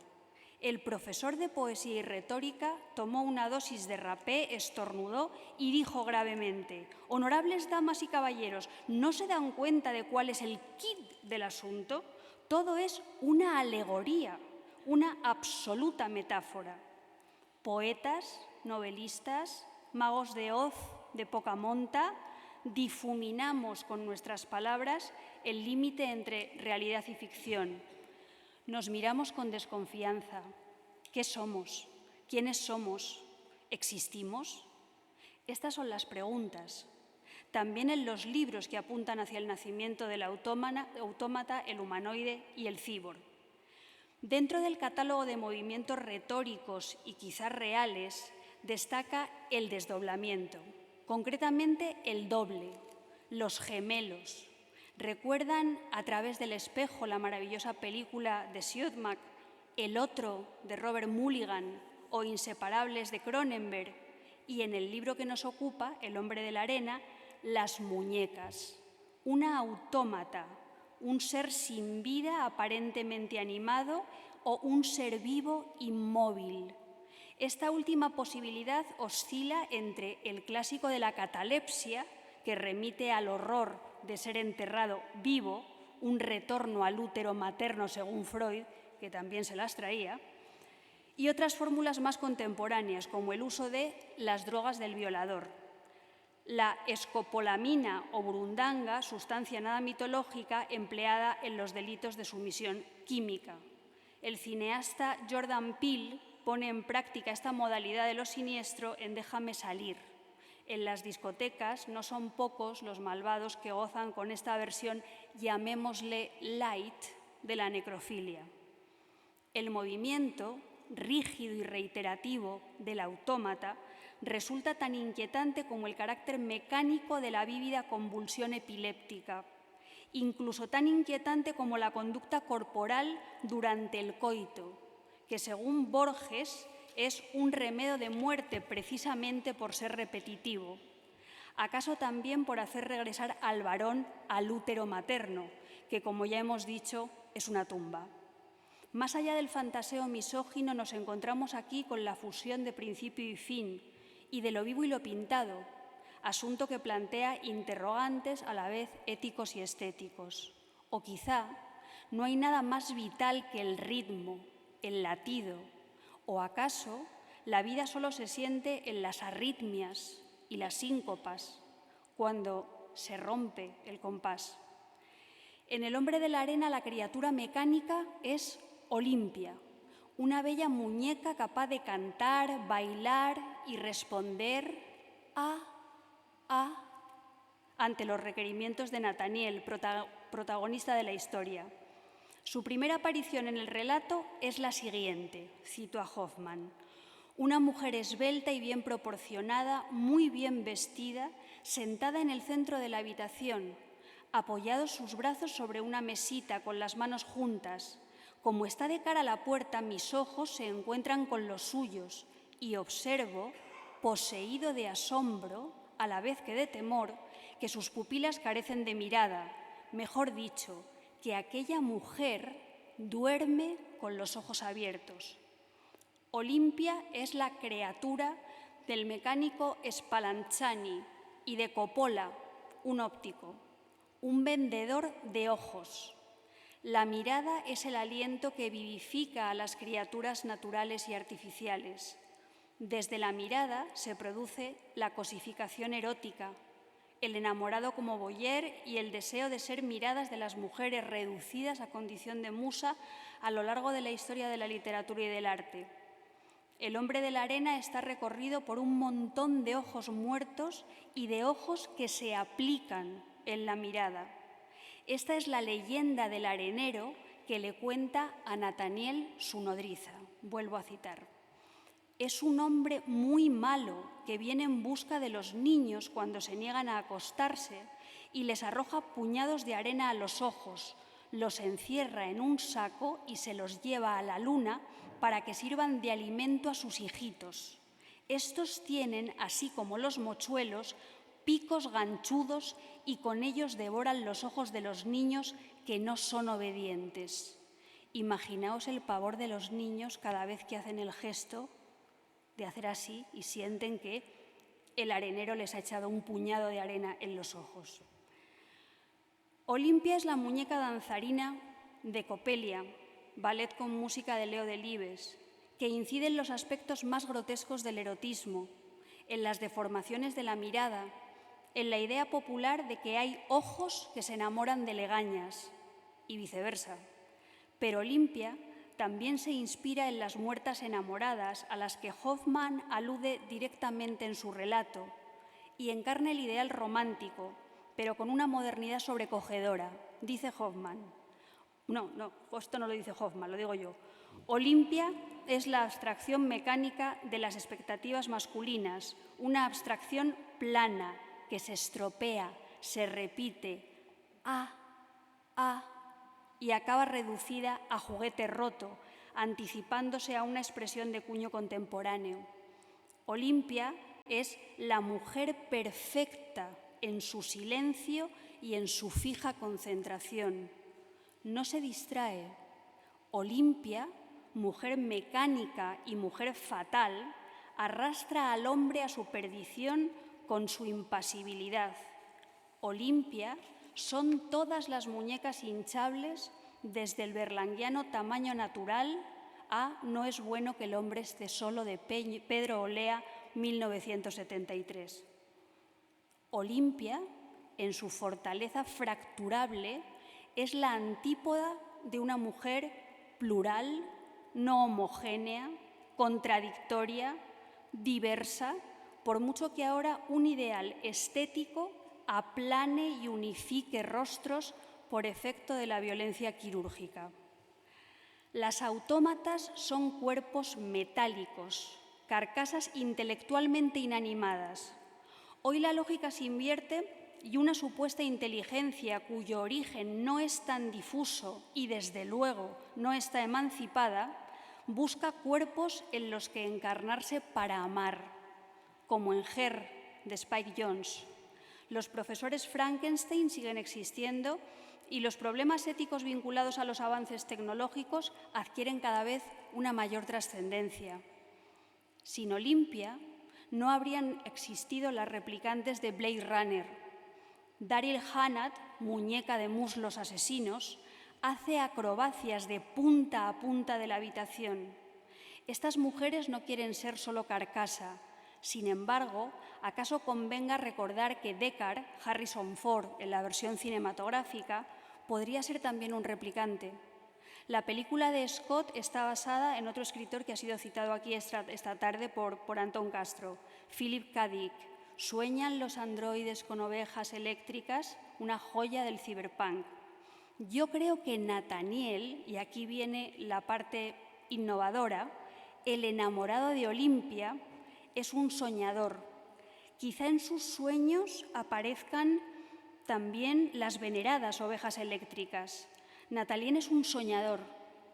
El profesor de poesía y retórica tomó una dosis de rapé, estornudó y dijo gravemente: «Honorables damas y caballeros, ¿no se dan cuenta de cuál es el quid del asunto? Todo es una alegoría, una absoluta metáfora. Poetas, novelistas, magos de Oz, de poca monta, difuminamos con nuestras palabras el límite entre realidad y ficción. Nos miramos con desconfianza. ¿Qué somos? ¿Quiénes somos? ¿Existimos? Estas son las preguntas. También en los libros que apuntan hacia el nacimiento del autómata, el humanoide y el cíborg. Dentro del catálogo de movimientos retóricos y quizás reales, destaca el desdoblamiento, concretamente el doble, los gemelos. ¿Recuerdan A través del espejo la maravillosa película de Siodmak, El otro de Robert Mulligan o Inseparables de Cronenberg? Y en el libro que nos ocupa, El hombre de la arena, Las muñecas, una autómata, un ser sin vida aparentemente animado o un ser vivo inmóvil. Esta última posibilidad oscila entre el clásico de la catalepsia, que remite al horror de ser enterrado vivo, un retorno al útero materno según Freud, que también se las traía, y otras fórmulas más contemporáneas, como el uso de las drogas del violador. La escopolamina o burundanga, sustancia nada mitológica empleada en los delitos de sumisión química. El cineasta Jordan Peele pone en práctica esta modalidad de lo siniestro en Déjame salir. En las discotecas no son pocos los malvados que gozan con esta versión, llamémosle light, de la necrofilia. El movimiento rígido y reiterativo del autómata resulta tan inquietante como el carácter mecánico de la vívida convulsión epiléptica, incluso tan inquietante como la conducta corporal durante el coito, que según Borges es un remedio de muerte precisamente por ser repetitivo. ¿Acaso también por hacer regresar al varón al útero materno, que como ya hemos dicho es una tumba? Más allá del fantaseo misógino nos encontramos aquí con la fusión de principio y fin, y de lo vivo y lo pintado, asunto que plantea interrogantes a la vez éticos y estéticos. O quizá no hay nada más vital que el ritmo, el latido, o acaso la vida solo se siente en las arritmias y las síncopas, cuando se rompe el compás. En El hombre de la arena la criatura mecánica es Olimpia, una bella muñeca capaz de cantar, bailar y responder ante los requerimientos de Nathaniel, protagonista de la historia. Su primera aparición en el relato es la siguiente, cito a Hoffman: una mujer esbelta y bien proporcionada, muy bien vestida, sentada en el centro de la habitación, apoyados sus brazos sobre una mesita con las manos juntas. Como está de cara a la puerta, mis ojos se encuentran con los suyos y observo, poseído de asombro, a la vez que de temor, que sus pupilas carecen de mirada, mejor dicho, que aquella mujer duerme con los ojos abiertos. Olimpia es la criatura del mecánico Spallanzani y de Coppola, un óptico, un vendedor de ojos. La mirada es el aliento que vivifica a las criaturas naturales y artificiales. Desde la mirada se produce la cosificación erótica, el enamorado como voyeur y el deseo de ser miradas de las mujeres reducidas a condición de musa a lo largo de la historia de la literatura y del arte. El hombre de la arena está recorrido por un montón de ojos muertos y de ojos que se aplican en la mirada. Esta es la leyenda del arenero que le cuenta a Nathaniel su nodriza. Vuelvo a citar. Es un hombre muy malo que viene en busca de los niños cuando se niegan a acostarse y les arroja puñados de arena a los ojos, los encierra en un saco y se los lleva a la luna para que sirvan de alimento a sus hijitos. Estos tienen, así como los mochuelos, picos ganchudos y con ellos devoran los ojos de los niños que no son obedientes. Imaginaos el pavor de los niños cada vez que hacen el gesto de hacer así y sienten que el arenero les ha echado un puñado de arena en los ojos. Olimpia es la muñeca danzarina de Coppelia, ballet con música de Leo Delibes, que incide en los aspectos más grotescos del erotismo, en las deformaciones de la mirada, en la idea popular de que hay ojos que se enamoran de legañas y viceversa. Pero Olimpia también se inspira en las muertas enamoradas a las que Hoffmann alude directamente en su relato y encarna el ideal romántico, pero con una modernidad sobrecogedora. Dice Hoffmann, no, esto no lo dice Hoffmann, lo digo yo. Olimpia es la abstracción mecánica de las expectativas masculinas, una abstracción plana que se estropea, se repite, y acaba reducida a juguete roto, anticipándose a una expresión de cuño contemporáneo. Olimpia es la mujer perfecta en su silencio y en su fija concentración. No se distrae. Olimpia, mujer mecánica y mujer fatal, arrastra al hombre a su perdición con su impasibilidad. Olimpia son todas las muñecas hinchables desde el berlanguiano tamaño natural a No es bueno que el hombre esté solo de Pedro Olea, 1973. Olimpia, en su fortaleza fracturable, es la antípoda de una mujer plural, no homogénea, contradictoria, diversa, por mucho que ahora un ideal estético aplane y unifique rostros por efecto de la violencia quirúrgica. Las autómatas son cuerpos metálicos, carcasas intelectualmente inanimadas. Hoy la lógica se invierte y una supuesta inteligencia cuyo origen no es tan difuso y, desde luego, no está emancipada, busca cuerpos en los que encarnarse para amar, como en Her, de Spike Jonze. Los profesores Frankenstein siguen existiendo y los problemas éticos vinculados a los avances tecnológicos adquieren cada vez una mayor trascendencia. Sin Olimpia, no habrían existido las replicantes de Blade Runner. Daryl Hannah, muñeca de muslos asesinos, hace acrobacias de punta a punta de la habitación. Estas mujeres no quieren ser solo carcasa. Sin embargo, ¿acaso convenga recordar que Deckard, Harrison Ford, en la versión cinematográfica, podría ser también un replicante? La película de Scott está basada en otro escritor que ha sido citado aquí esta tarde por Antón Castro, Philip K. Dick. ¿Sueñan los androides con ovejas eléctricas? Una joya del ciberpunk. Yo creo que Nathaniel, y aquí viene la parte innovadora, el enamorado de Olimpia, es un soñador. Quizá en sus sueños aparezcan también las veneradas ovejas eléctricas. Nathaniel es un soñador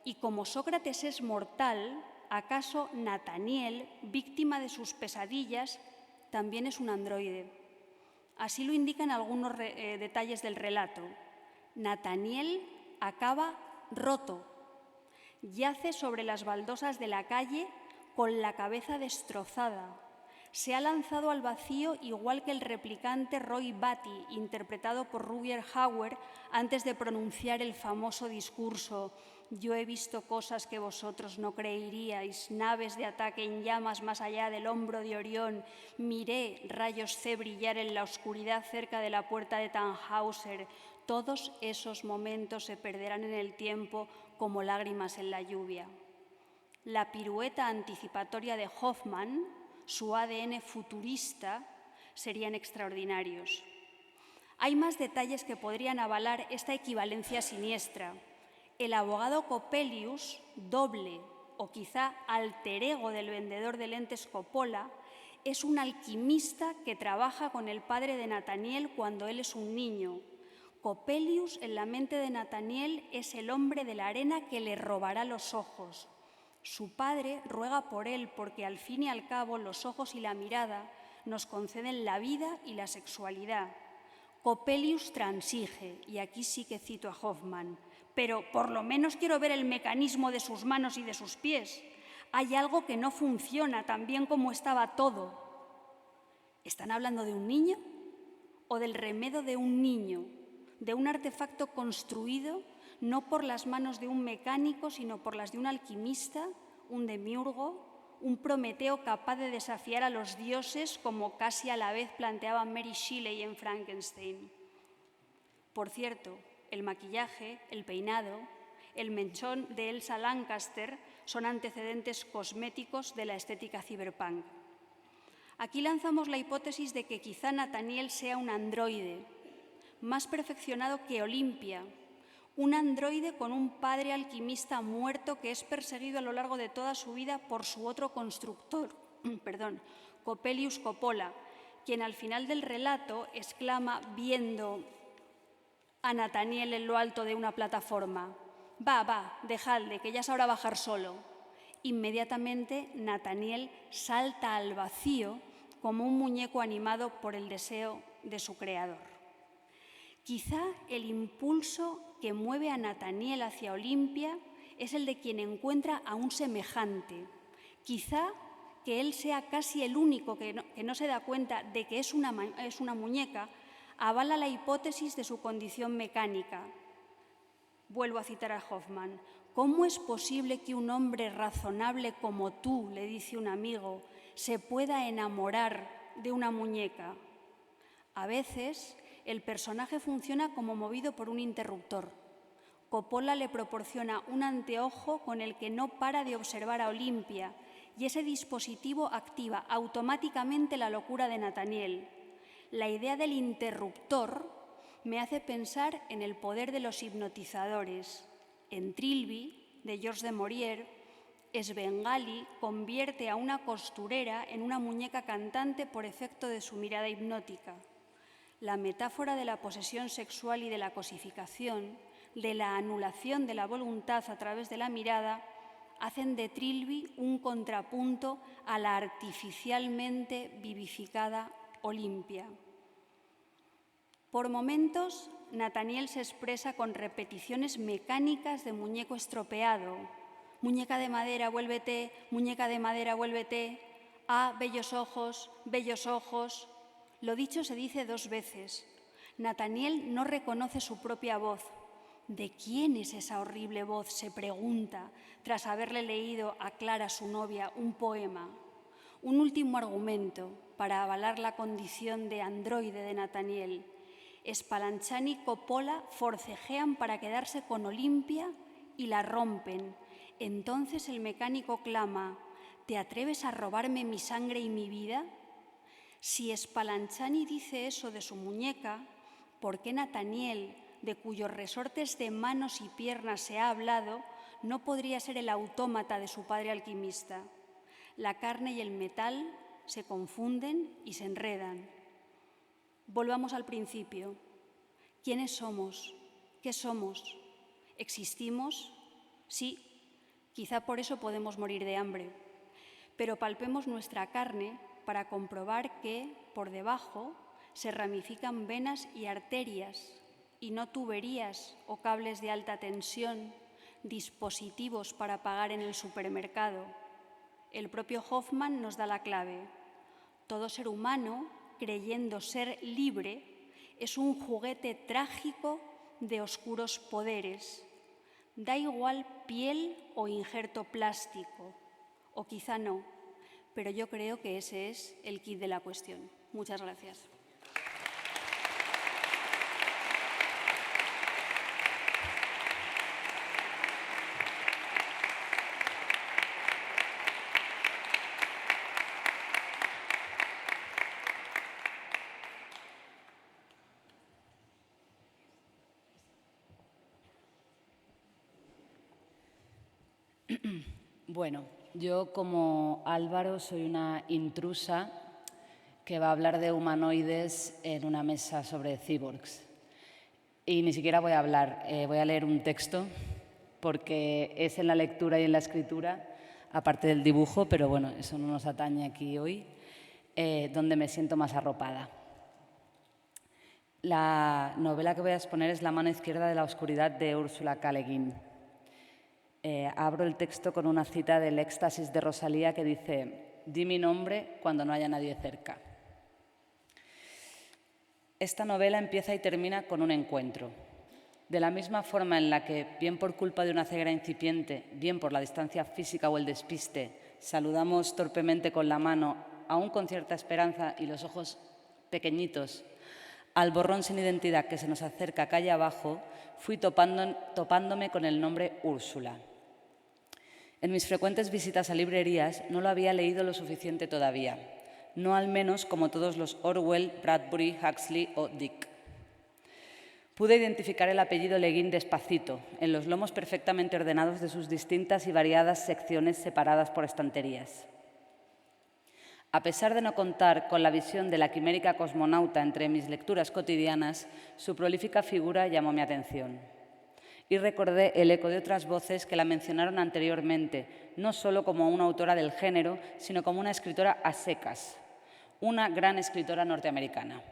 y como Sócrates es mortal, ¿acaso Nathaniel, víctima de sus pesadillas, también es un androide? Así lo indican algunos detalles del relato. Nathaniel acaba roto. Yace sobre las baldosas de la calle con la cabeza destrozada. Se ha lanzado al vacío igual que el replicante Roy Batty, interpretado por Rutger Hauer, antes de pronunciar el famoso discurso: «Yo he visto cosas que vosotros no creeríais, naves de ataque en llamas más allá del hombro de Orión, miré rayos C brillar en la oscuridad cerca de la puerta de Tannhauser. Todos esos momentos se perderán en el tiempo como lágrimas en la lluvia». La pirueta anticipatoria de Hoffmann, su ADN futurista, serían extraordinarios. Hay más detalles que podrían avalar esta equivalencia siniestra. El abogado Coppelius, doble o quizá alter ego del vendedor de lentes Coppola, es un alquimista que trabaja con el padre de Nathaniel cuando él es un niño. Coppelius, en la mente de Nathaniel, es el hombre de la arena que le robará los ojos. Su padre ruega por él porque al fin y al cabo los ojos y la mirada nos conceden la vida y la sexualidad. Coppelius transige, y aquí sí que cito a Hoffmann, pero por lo menos quiero ver el mecanismo de sus manos y de sus pies. Hay algo que no funciona tan bien como estaba todo. ¿Están hablando de un niño o del remedo de un niño, de un artefacto construido no por las manos de un mecánico, sino por las de un alquimista, un demiurgo, un Prometeo capaz de desafiar a los dioses, como casi a la vez planteaba Mary Shelley en Frankenstein. Por cierto, el maquillaje, el peinado, el mechón de Elsa Lancaster son antecedentes cosméticos de la estética cyberpunk. Aquí lanzamos la hipótesis de que quizá Nathaniel sea un androide, más perfeccionado que Olimpia, un androide con un padre alquimista muerto que es perseguido a lo largo de toda su vida por su otro constructor, Coppelius Coppola, quien al final del relato exclama viendo a Nathaniel en lo alto de una plataforma: va, dejadle, que ya sabrá bajar solo. Inmediatamente Nathaniel salta al vacío como un muñeco animado por el deseo de su creador. Quizá el impulso que mueve a Nathaniel hacia Olimpia es el de quien encuentra a un semejante. Quizá que él sea casi el único que no se da cuenta de que es una muñeca, avala la hipótesis de su condición mecánica. Vuelvo a citar a Hoffman. ¿Cómo es posible que un hombre razonable como tú, le dice un amigo, se pueda enamorar de una muñeca? A veces, el personaje funciona como movido por un interruptor. Coppola le proporciona un anteojo con el que no para de observar a Olimpia, y ese dispositivo activa automáticamente la locura de Nathaniel. La idea del interruptor me hace pensar en el poder de los hipnotizadores. En Trilby, de Georges de Maurier, Svengali convierte a una costurera en una muñeca cantante por efecto de su mirada hipnótica. La metáfora de la posesión sexual y de la cosificación, de la anulación de la voluntad a través de la mirada, hacen de Trilby un contrapunto a la artificialmente vivificada Olimpia. Por momentos, Nathaniel se expresa con repeticiones mecánicas de muñeco estropeado. Muñeca de madera, vuélvete, muñeca de madera, vuélvete. Ah, bellos ojos, bellos ojos. Lo dicho se dice 2 veces. Nathaniel no reconoce su propia voz. ¿De quién es esa horrible voz?, se pregunta, tras haberle leído a Clara, su novia, un poema. Un último argumento para avalar la condición de androide de Nathaniel. Spallanzani y Coppola forcejean para quedarse con Olimpia y la rompen. Entonces el mecánico clama: ¿te atreves a robarme mi sangre y mi vida? Si Spallanzani dice eso de su muñeca, ¿por qué Nathaniel, de cuyos resortes de manos y piernas se ha hablado, no podría ser el autómata de su padre alquimista? La carne y el metal se confunden y se enredan. Volvamos al principio. ¿Quiénes somos? ¿Qué somos? ¿Existimos? Sí, quizá por eso podemos morir de hambre. Pero palpemos nuestra carne para comprobar que, por debajo, se ramifican venas y arterias, y no tuberías o cables de alta tensión, dispositivos para pagar en el supermercado. El propio Hoffman nos da la clave. Todo ser humano, creyendo ser libre, es un juguete trágico de oscuros poderes. Da igual piel o injerto plástico, o quizá no, pero yo creo que ese es el quid de la cuestión. Muchas gracias. Bueno, yo como Álvaro soy una intrusa que va a hablar de humanoides en una mesa sobre cyborgs. Y ni siquiera voy a hablar, voy a leer un texto porque es en la lectura y en la escritura, aparte del dibujo, pero bueno, eso no nos atañe aquí hoy, donde me siento más arropada. La novela que voy a exponer es La mano izquierda de la oscuridad de Ursula K. Le Guin. Abro el texto con una cita del Éxtasis de Rosalía que dice: «Di mi nombre cuando no haya nadie cerca». Esta novela empieza y termina con un encuentro. De la misma forma en la que, bien por culpa de una ceguera incipiente, bien por la distancia física o el despiste, saludamos torpemente con la mano, aún con cierta esperanza y los ojos pequeñitos, al borrón sin identidad que se nos acerca calle abajo, fui topándome con el nombre Úrsula. En mis frecuentes visitas a librerías no lo había leído lo suficiente todavía, no al menos como todos los Orwell, Bradbury, Huxley o Dick. Pude identificar el apellido Le Guin despacito, en los lomos perfectamente ordenados de sus distintas y variadas secciones separadas por estanterías. A pesar de no contar con la visión de la quimérica cosmonauta entre mis lecturas cotidianas, su prolífica figura llamó mi atención. Y recordé el eco de otras voces que la mencionaron anteriormente, no solo como una autora del género, sino como una escritora a secas, una gran escritora norteamericana.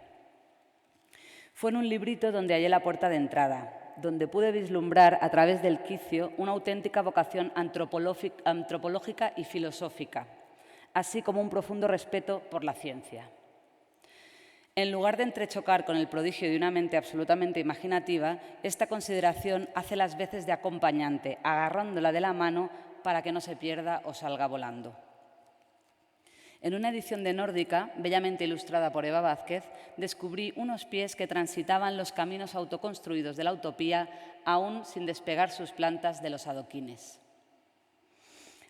Fue en un librito donde hallé la puerta de entrada, donde pude vislumbrar a través del quicio una auténtica vocación antropológica y filosófica, así como un profundo respeto por la ciencia. En lugar de entrechocar con el prodigio de una mente absolutamente imaginativa, esta consideración hace las veces de acompañante, agarrándola de la mano para que no se pierda o salga volando. En una edición de Nórdica, bellamente ilustrada por Eva Vázquez, descubrí unos pies que transitaban los caminos autoconstruidos de la utopía, aún sin despegar sus plantas de los adoquines.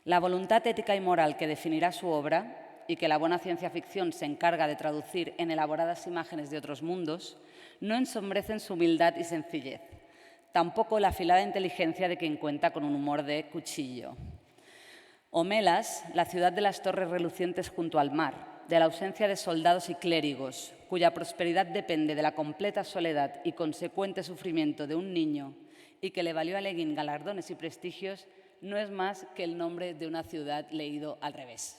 La voluntad ética y moral que definirá su obra, y que la buena ciencia ficción se encarga de traducir en elaboradas imágenes de otros mundos, no ensombrecen su humildad y sencillez, tampoco la afilada inteligencia de quien cuenta con un humor de cuchillo. Omelas, la ciudad de las torres relucientes junto al mar, de la ausencia de soldados y clérigos, cuya prosperidad depende de la completa soledad y consecuente sufrimiento de un niño y que le valió a Le Guin galardones y prestigios, no es más que el nombre de una ciudad leído al revés.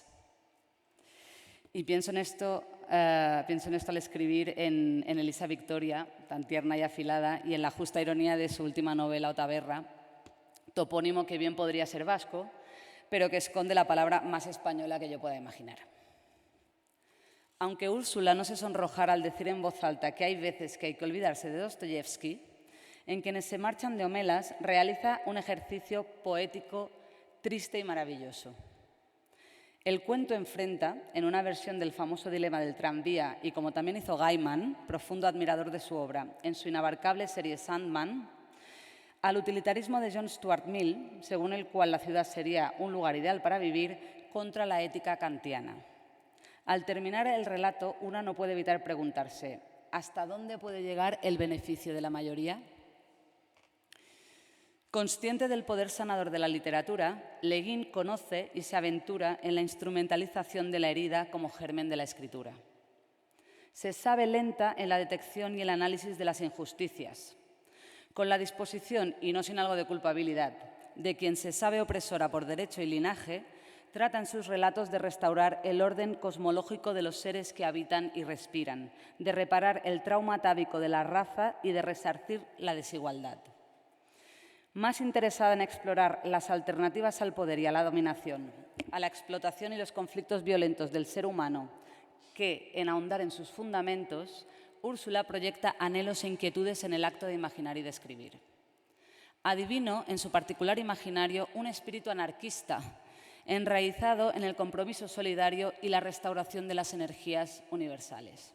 Y pienso en esto al escribir en Elisa Victoria, tan tierna y afilada, y en la justa ironía de su última novela, O Taberra, topónimo que bien podría ser vasco, pero que esconde la palabra más española que yo pueda imaginar. Aunque Úrsula no se sonrojara al decir en voz alta que hay veces que hay que olvidarse de Dostoyevsky, en Quienes se marchan de Omelas realiza un ejercicio poético triste y maravilloso. El cuento enfrenta, en una versión del famoso dilema del tranvía y como también hizo Gaiman, profundo admirador de su obra, en su inabarcable serie Sandman, al utilitarismo de John Stuart Mill, según el cual la ciudad sería un lugar ideal para vivir, contra la ética kantiana. Al terminar el relato, una no puede evitar preguntarse, ¿hasta dónde puede llegar el beneficio de la mayoría? Consciente del poder sanador de la literatura, Le Guin conoce y se aventura en la instrumentalización de la herida como germen de la escritura. Se sabe lenta en la detección y el análisis de las injusticias, con la disposición, y no sin algo de culpabilidad, de quien se sabe opresora por derecho y linaje, trata en sus relatos de restaurar el orden cosmológico de los seres que habitan y respiran, de reparar el trauma atávico de la raza y de resarcir la desigualdad. Más interesada en explorar las alternativas al poder y a la dominación, a la explotación y los conflictos violentos del ser humano, que en ahondar en sus fundamentos, Úrsula proyecta anhelos e inquietudes en el acto de imaginar y de escribir. Adivino en su particular imaginario un espíritu anarquista, enraizado en el compromiso solidario y la restauración de las energías universales.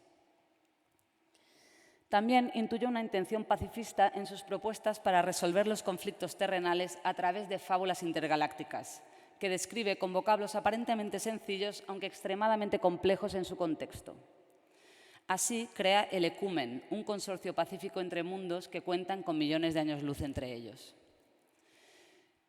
También intuyo una intención pacifista en sus propuestas para resolver los conflictos terrenales a través de fábulas intergalácticas, que describe con vocablos aparentemente sencillos, aunque extremadamente complejos en su contexto. Así crea el Ecumen, un consorcio pacífico entre mundos que cuentan con millones de años luz entre ellos.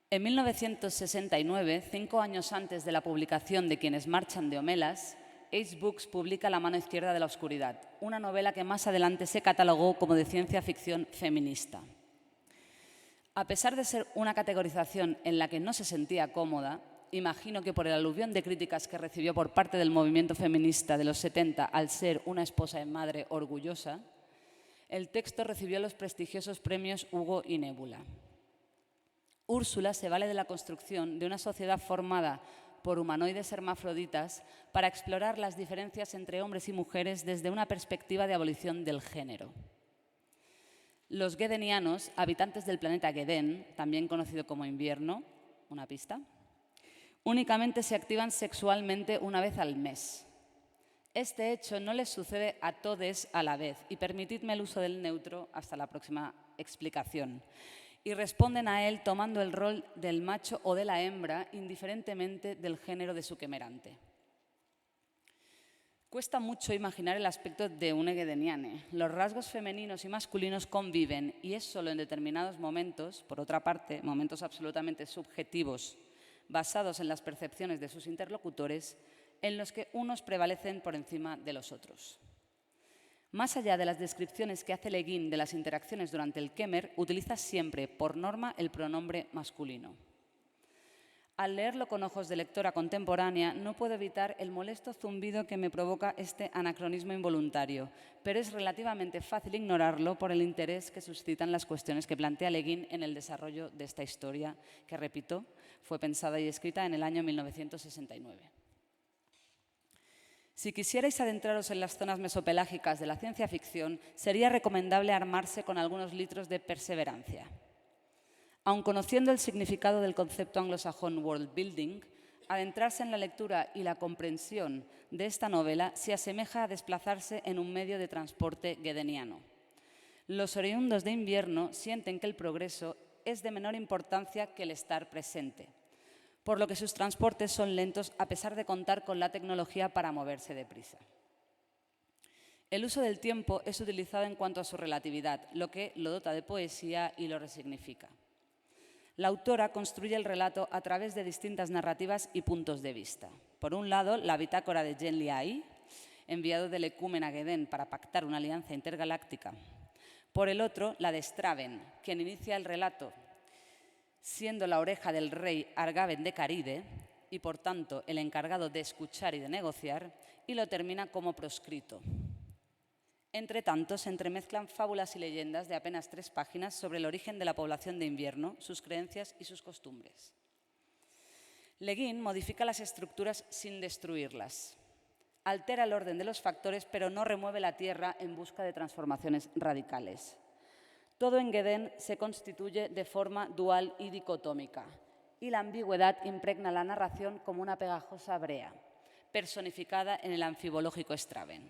En 1969, 5 años antes de la publicación de Quienes marchan de Omelas, Ace Books publica La mano izquierda de la oscuridad, una novela que más adelante se catalogó como de ciencia ficción feminista. A pesar de ser una categorización en la que no se sentía cómoda, imagino que por el aluvión de críticas que recibió por parte del movimiento feminista de los 70 al ser una esposa y madre orgullosa, el texto recibió los prestigiosos premios Hugo y Nébula. Úrsula se vale de la construcción de una sociedad formada por humanoides hermafroditas para explorar las diferencias entre hombres y mujeres desde una perspectiva de abolición del género. Los gedenianos, habitantes del planeta Geden, también conocido como invierno, una pista, únicamente se activan sexualmente una vez al mes. Este hecho no les sucede a todos a la vez, y permitidme el uso del neutro hasta la próxima explicación. Y responden a él tomando el rol del macho o de la hembra, indiferentemente del género de su quemerante. Cuesta mucho imaginar el aspecto de un gedeniane. Los rasgos femeninos y masculinos conviven y es solo en determinados momentos, por otra parte, momentos absolutamente subjetivos, basados en las percepciones de sus interlocutores, en los que unos prevalecen por encima de los otros. Más allá de las descripciones que hace Le Guin de las interacciones durante el Kemer, utiliza siempre, por norma, el pronombre masculino. Al leerlo con ojos de lectora contemporánea, no puedo evitar el molesto zumbido que me provoca este anacronismo involuntario, pero es relativamente fácil ignorarlo por el interés que suscitan las cuestiones que plantea Le Guin en el desarrollo de esta historia, que, repito, fue pensada y escrita en el año 1969. Si quisierais adentraros en las zonas mesopelágicas de la ciencia ficción, sería recomendable armarse con algunos litros de perseverancia. Aun conociendo el significado del concepto anglosajón world building, adentrarse en la lectura y la comprensión de esta novela se asemeja a desplazarse en un medio de transporte gedeniano. Los oriundos de invierno sienten que el progreso es de menor importancia que el estar presente, por lo que sus transportes son lentos a pesar de contar con la tecnología para moverse deprisa. El uso del tiempo es utilizado en cuanto a su relatividad, lo que lo dota de poesía y lo resignifica. La autora construye el relato a través de distintas narrativas y puntos de vista. Por un lado, la bitácora de Zhen Liai, enviado del Ecumen a Geden para pactar una alianza intergaláctica. Por el otro, la de Straven, quien inicia el relato siendo la oreja del rey Argaben de Caride y, por tanto, el encargado de escuchar y de negociar, y lo termina como proscrito. Entre tanto, se entremezclan fábulas y leyendas de apenas 3 páginas sobre el origen de la población de invierno, sus creencias y sus costumbres. Le Guin modifica las estructuras sin destruirlas. Altera el orden de los factores, pero no remueve la tierra en busca de transformaciones radicales. Todo en Geden se constituye de forma dual y dicotómica, y la ambigüedad impregna la narración como una pegajosa brea, personificada en el anfibológico Straven.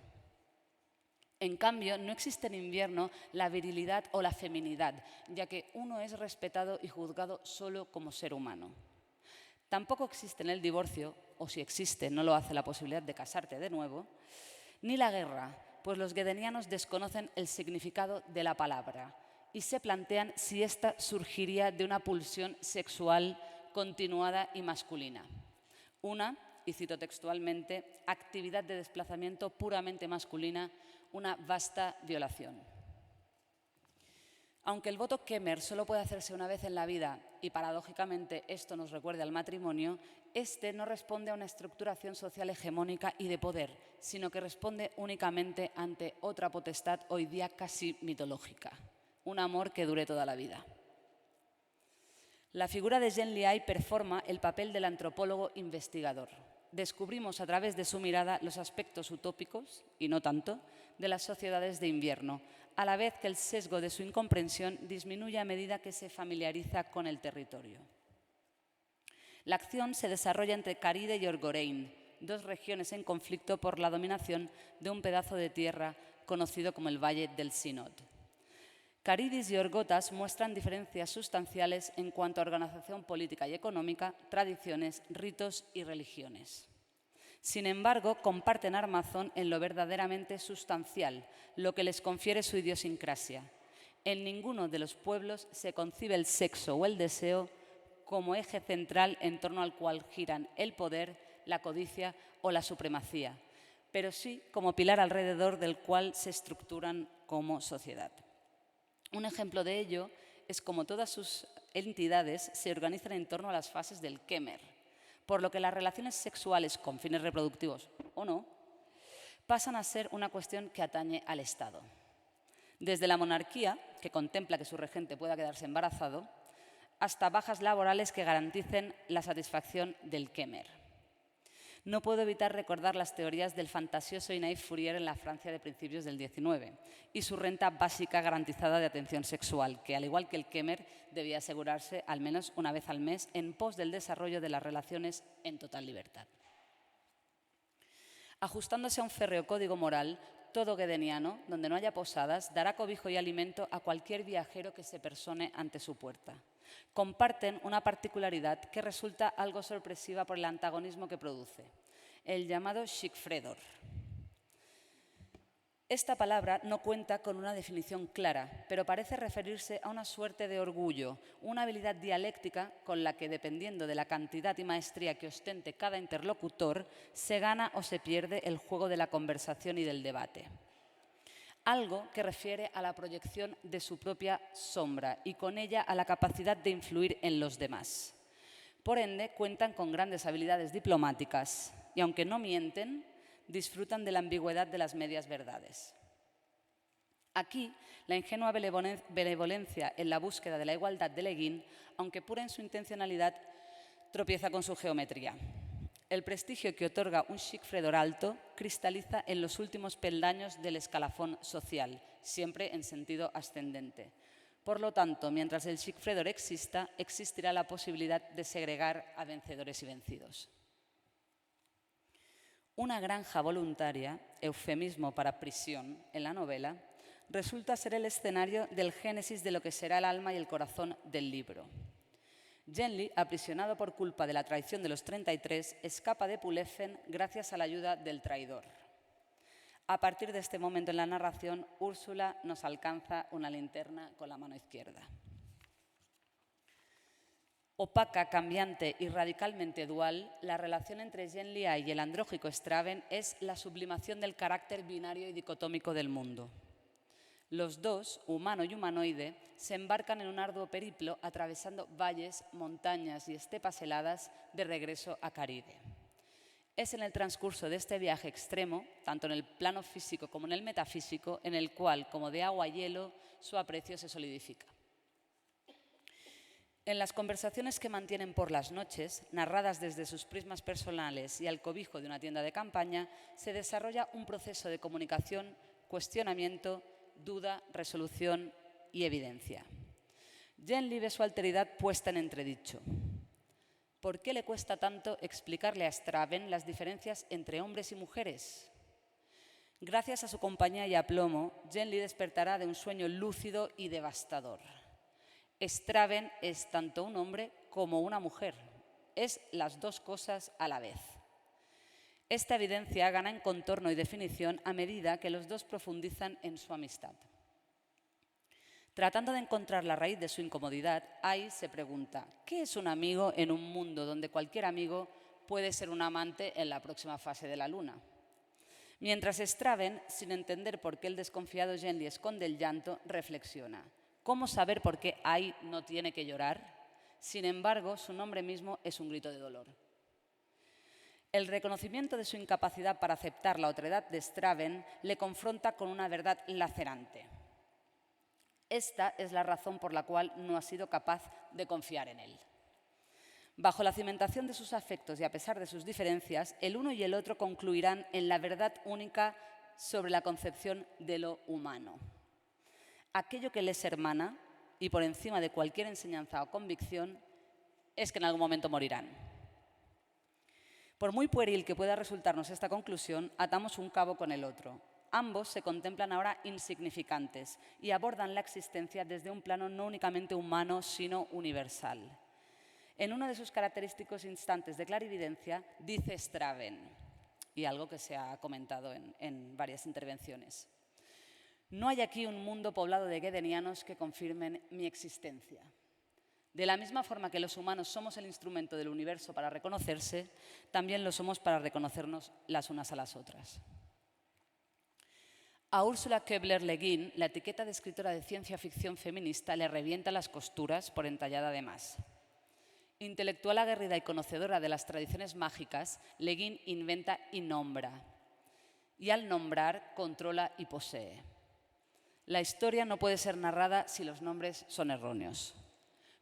En cambio, no existe en invierno la virilidad o la feminidad, ya que uno es respetado y juzgado solo como ser humano. Tampoco existe en el divorcio, o si existe, no lo hace la posibilidad de casarte de nuevo, ni la guerra, pues los gedenianos desconocen el significado de la palabra y se plantean si ésta surgiría de una pulsión sexual continuada y masculina. Una, y cito textualmente, actividad de desplazamiento puramente masculina, una vasta violación. Aunque el voto Kemer solo puede hacerse una vez en la vida y paradójicamente esto nos recuerda al matrimonio, este no responde a una estructuración social hegemónica y de poder, sino que responde únicamente ante otra potestad hoy día casi mitológica, un amor que dure toda la vida. La figura de Zhen Liai performa el papel del antropólogo investigador. Descubrimos a través de su mirada los aspectos utópicos, y no tanto, de las sociedades de invierno, a la vez que el sesgo de su incomprensión disminuye a medida que se familiariza con el territorio. La acción se desarrolla entre Caride y Orgorein, 2 regiones en conflicto por la dominación de un pedazo de tierra conocido como el Valle del Sinod. Caridis y Orgotas muestran diferencias sustanciales en cuanto a organización política y económica, tradiciones, ritos y religiones. Sin embargo, comparten armazón en lo verdaderamente sustancial, lo que les confiere su idiosincrasia. En ninguno de los pueblos se concibe el sexo o el deseo como eje central en torno al cual giran el poder, la codicia o la supremacía, pero sí como pilar alrededor del cual se estructuran como sociedad. Un ejemplo de ello es cómo todas sus entidades se organizan en torno a las fases del Kemer, por lo que las relaciones sexuales con fines reproductivos o no pasan a ser una cuestión que atañe al Estado. Desde la monarquía, que contempla que su regente pueda quedarse embarazado, hasta bajas laborales que garanticen la satisfacción del Kemer. no puedo evitar recordar las teorías del fantasioso y naïf Fourier en la Francia de principios del XIX y su renta básica garantizada de atención sexual, que, al igual que el Kemmer, debía asegurarse al menos una vez al mes en pos del desarrollo de las relaciones en total libertad. Ajustándose a un férreo código moral, todo guedeniano, donde no haya posadas, dará cobijo y alimento a cualquier viajero que se persone ante su puerta. Comparten una particularidad que resulta algo sorpresiva por el antagonismo que produce, el llamado schickfredor. Esta palabra no cuenta con una definición clara, pero parece referirse a una suerte de orgullo, una habilidad dialéctica con la que, dependiendo de la cantidad y maestría que ostente cada interlocutor, se gana o se pierde el juego de la conversación y del debate. Algo que refiere a la proyección de su propia sombra y con ella a la capacidad de influir en los demás. Por ende, cuentan con grandes habilidades diplomáticas y, aunque no mienten, disfrutan de la ambigüedad de las medias verdades. Aquí, la ingenua benevolencia en la búsqueda de la igualdad de Le Guin, aunque pura en su intencionalidad, tropieza con su geometría. El prestigio que otorga un schickfredor alto cristaliza en los últimos peldaños del escalafón social, siempre en sentido ascendente. Por lo tanto, mientras el schickfredor exista, existirá la posibilidad de segregar a vencedores y vencidos. Una granja voluntaria, eufemismo para prisión en la novela, resulta ser el escenario del génesis de lo que será el alma y el corazón del libro. Genly, aprisionado por culpa de la traición de los 33, escapa de Pulefen gracias a la ayuda del traidor. A partir de este momento en la narración, Úrsula nos alcanza una linterna con la mano izquierda. Opaca, cambiante y radicalmente dual, la relación entre Genly y el andrógico Straven es la sublimación del carácter binario y dicotómico del mundo. Los dos, humano y humanoide, se embarcan en un arduo periplo atravesando valles, montañas y estepas heladas de regreso a Caride. Es en el transcurso de este viaje extremo, tanto en el plano físico como en el metafísico, en el cual, como de agua a hielo, su aprecio se solidifica. En las conversaciones que mantienen por las noches, narradas desde sus prismas personales y al cobijo de una tienda de campaña, se desarrolla un proceso de comunicación, cuestionamiento, duda, resolución y evidencia. Genly ve su alteridad puesta en entredicho. ¿Por qué le cuesta tanto explicarle a Straven las diferencias entre hombres y mujeres? Gracias a su compañía y aplomo, Genly despertará de un sueño lúcido y devastador. Straven es tanto un hombre como una mujer. Es las dos cosas a la vez. Esta evidencia gana en contorno y definición a medida que los dos profundizan en su amistad. Tratando de encontrar la raíz de su incomodidad, Ai se pregunta, ¿qué es un amigo en un mundo donde cualquier amigo puede ser un amante en la próxima fase de la luna? Mientras Straven, sin entender por qué el desconfiado Genly esconde el llanto, reflexiona. ¿Cómo saber por qué Ai no tiene que llorar? Sin embargo, su nombre mismo es un grito de dolor. El reconocimiento de su incapacidad para aceptar la otredad de Straven le confronta con una verdad lacerante. Esta es la razón por la cual no ha sido capaz de confiar en él. Bajo la cimentación de sus afectos y a pesar de sus diferencias, el uno y el otro concluirán en la verdad única sobre la concepción de lo humano. Aquello que les hermana, y por encima de cualquier enseñanza o convicción, es que en algún momento morirán. Por muy pueril que pueda resultarnos esta conclusión, atamos un cabo con el otro. Ambos se contemplan ahora insignificantes y abordan la existencia desde un plano no únicamente humano, sino universal. En uno de sus característicos instantes de clarividencia, dice Straven, y algo que se ha comentado en varias intervenciones: no hay aquí un mundo poblado de guedenianos que confirmen mi existencia. De la misma forma que los humanos somos el instrumento del universo para reconocerse, también lo somos para reconocernos las unas a las otras. A Úrsula Koebler-Le Guin, la etiqueta de escritora de ciencia ficción feminista le revienta las costuras por entallada de más. Intelectual aguerrida y conocedora de las tradiciones mágicas, Le Guin inventa y nombra. Y al nombrar, controla y posee. La historia no puede ser narrada si los nombres son erróneos.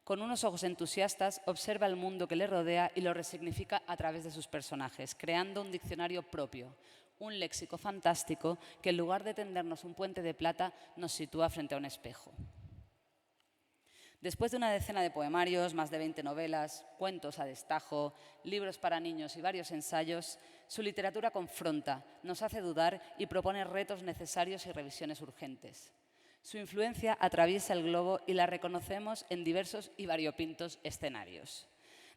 Con unos ojos entusiastas, observa el mundo que le rodea y lo resignifica a través de sus personajes, creando un diccionario propio, un léxico fantástico que, en lugar de tendernos un puente de plata, nos sitúa frente a un espejo. Después de una decena de poemarios, más de 20 novelas, cuentos a destajo, libros para niños y varios ensayos, su literatura confronta, nos hace dudar y propone retos necesarios y revisiones urgentes. Su influencia atraviesa el globo y la reconocemos en diversos y variopintos escenarios.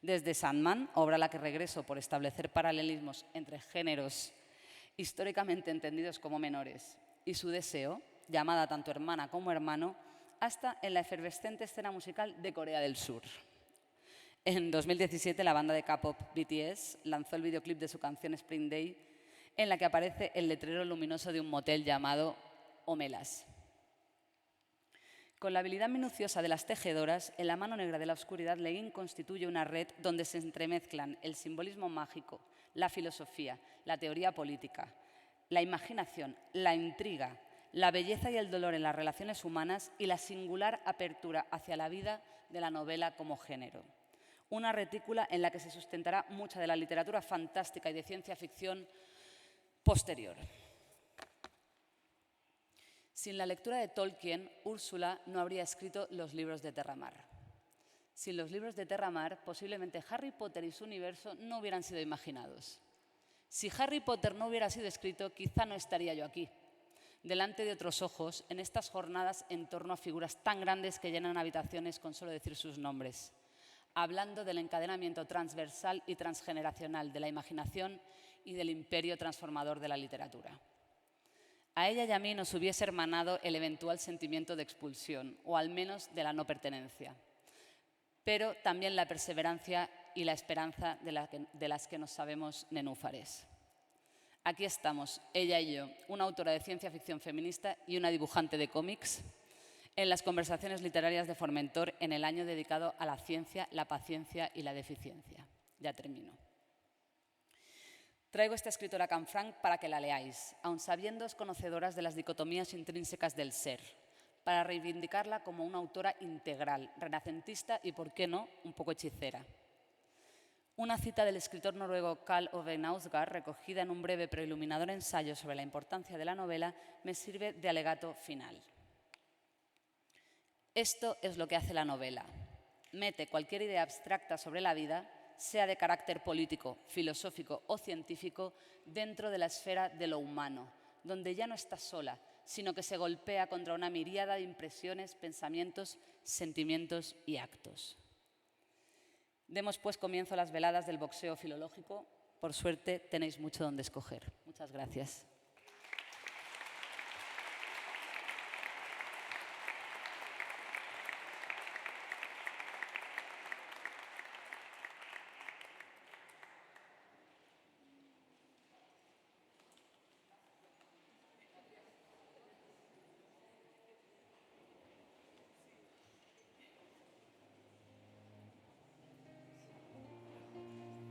Desde Sandman, obra a la que regreso por establecer paralelismos entre géneros históricamente entendidos como menores, y Su deseo, llamada tanto hermana como hermano, hasta en la efervescente escena musical de Corea del Sur. En 2017, la banda de K-pop BTS lanzó el videoclip de su canción Spring Day, en la que aparece el letrero luminoso de un motel llamado Omelas. Con la habilidad minuciosa de las tejedoras, en la mano negra de la oscuridad, Le Guin constituye una red donde se entremezclan el simbolismo mágico, la filosofía, la teoría política, la imaginación, la intriga, la belleza y el dolor en las relaciones humanas y la singular apertura hacia la vida de la novela como género. Una retícula en la que se sustentará mucha de la literatura fantástica y de ciencia ficción posterior. Sin la lectura de Tolkien, Úrsula no habría escrito los libros de Terramar. Sin los libros de Terramar, posiblemente Harry Potter y su universo no hubieran sido imaginados. Si Harry Potter no hubiera sido escrito, quizá no estaría yo aquí, delante de otros ojos, en estas jornadas en torno a figuras tan grandes que llenan habitaciones con solo decir sus nombres, hablando del encadenamiento transversal y transgeneracional de la imaginación y del imperio transformador de la literatura. A ella y a mí nos hubiese hermanado el eventual sentimiento de expulsión, o al menos de la no pertenencia, pero también la perseverancia y la esperanza de las que nos sabemos nenúfares. Aquí estamos, ella y yo, una autora de ciencia ficción feminista y una dibujante de cómics, en las conversaciones literarias de Formentor en el año dedicado a la ciencia, la paciencia y la deficiencia. Ya termino. Traigo esta escritora Canfranc para que la leáis, aun sabiéndoos conocedoras de las dicotomías intrínsecas del ser, para reivindicarla como una autora integral, renacentista y, por qué no, un poco hechicera. Una cita del escritor noruego Karl Ove Knausgård, recogida en un breve pero iluminador ensayo sobre la importancia de la novela, me sirve de alegato final. Esto es lo que hace la novela. Mete cualquier idea abstracta sobre la vida, sea de carácter político, filosófico o científico, dentro de la esfera de lo humano, donde ya no está sola, sino que se golpea contra una miríada de impresiones, pensamientos, sentimientos y actos. Demos pues comienzo a las veladas del boxeo filológico. Por suerte tenéis mucho donde escoger. Muchas gracias.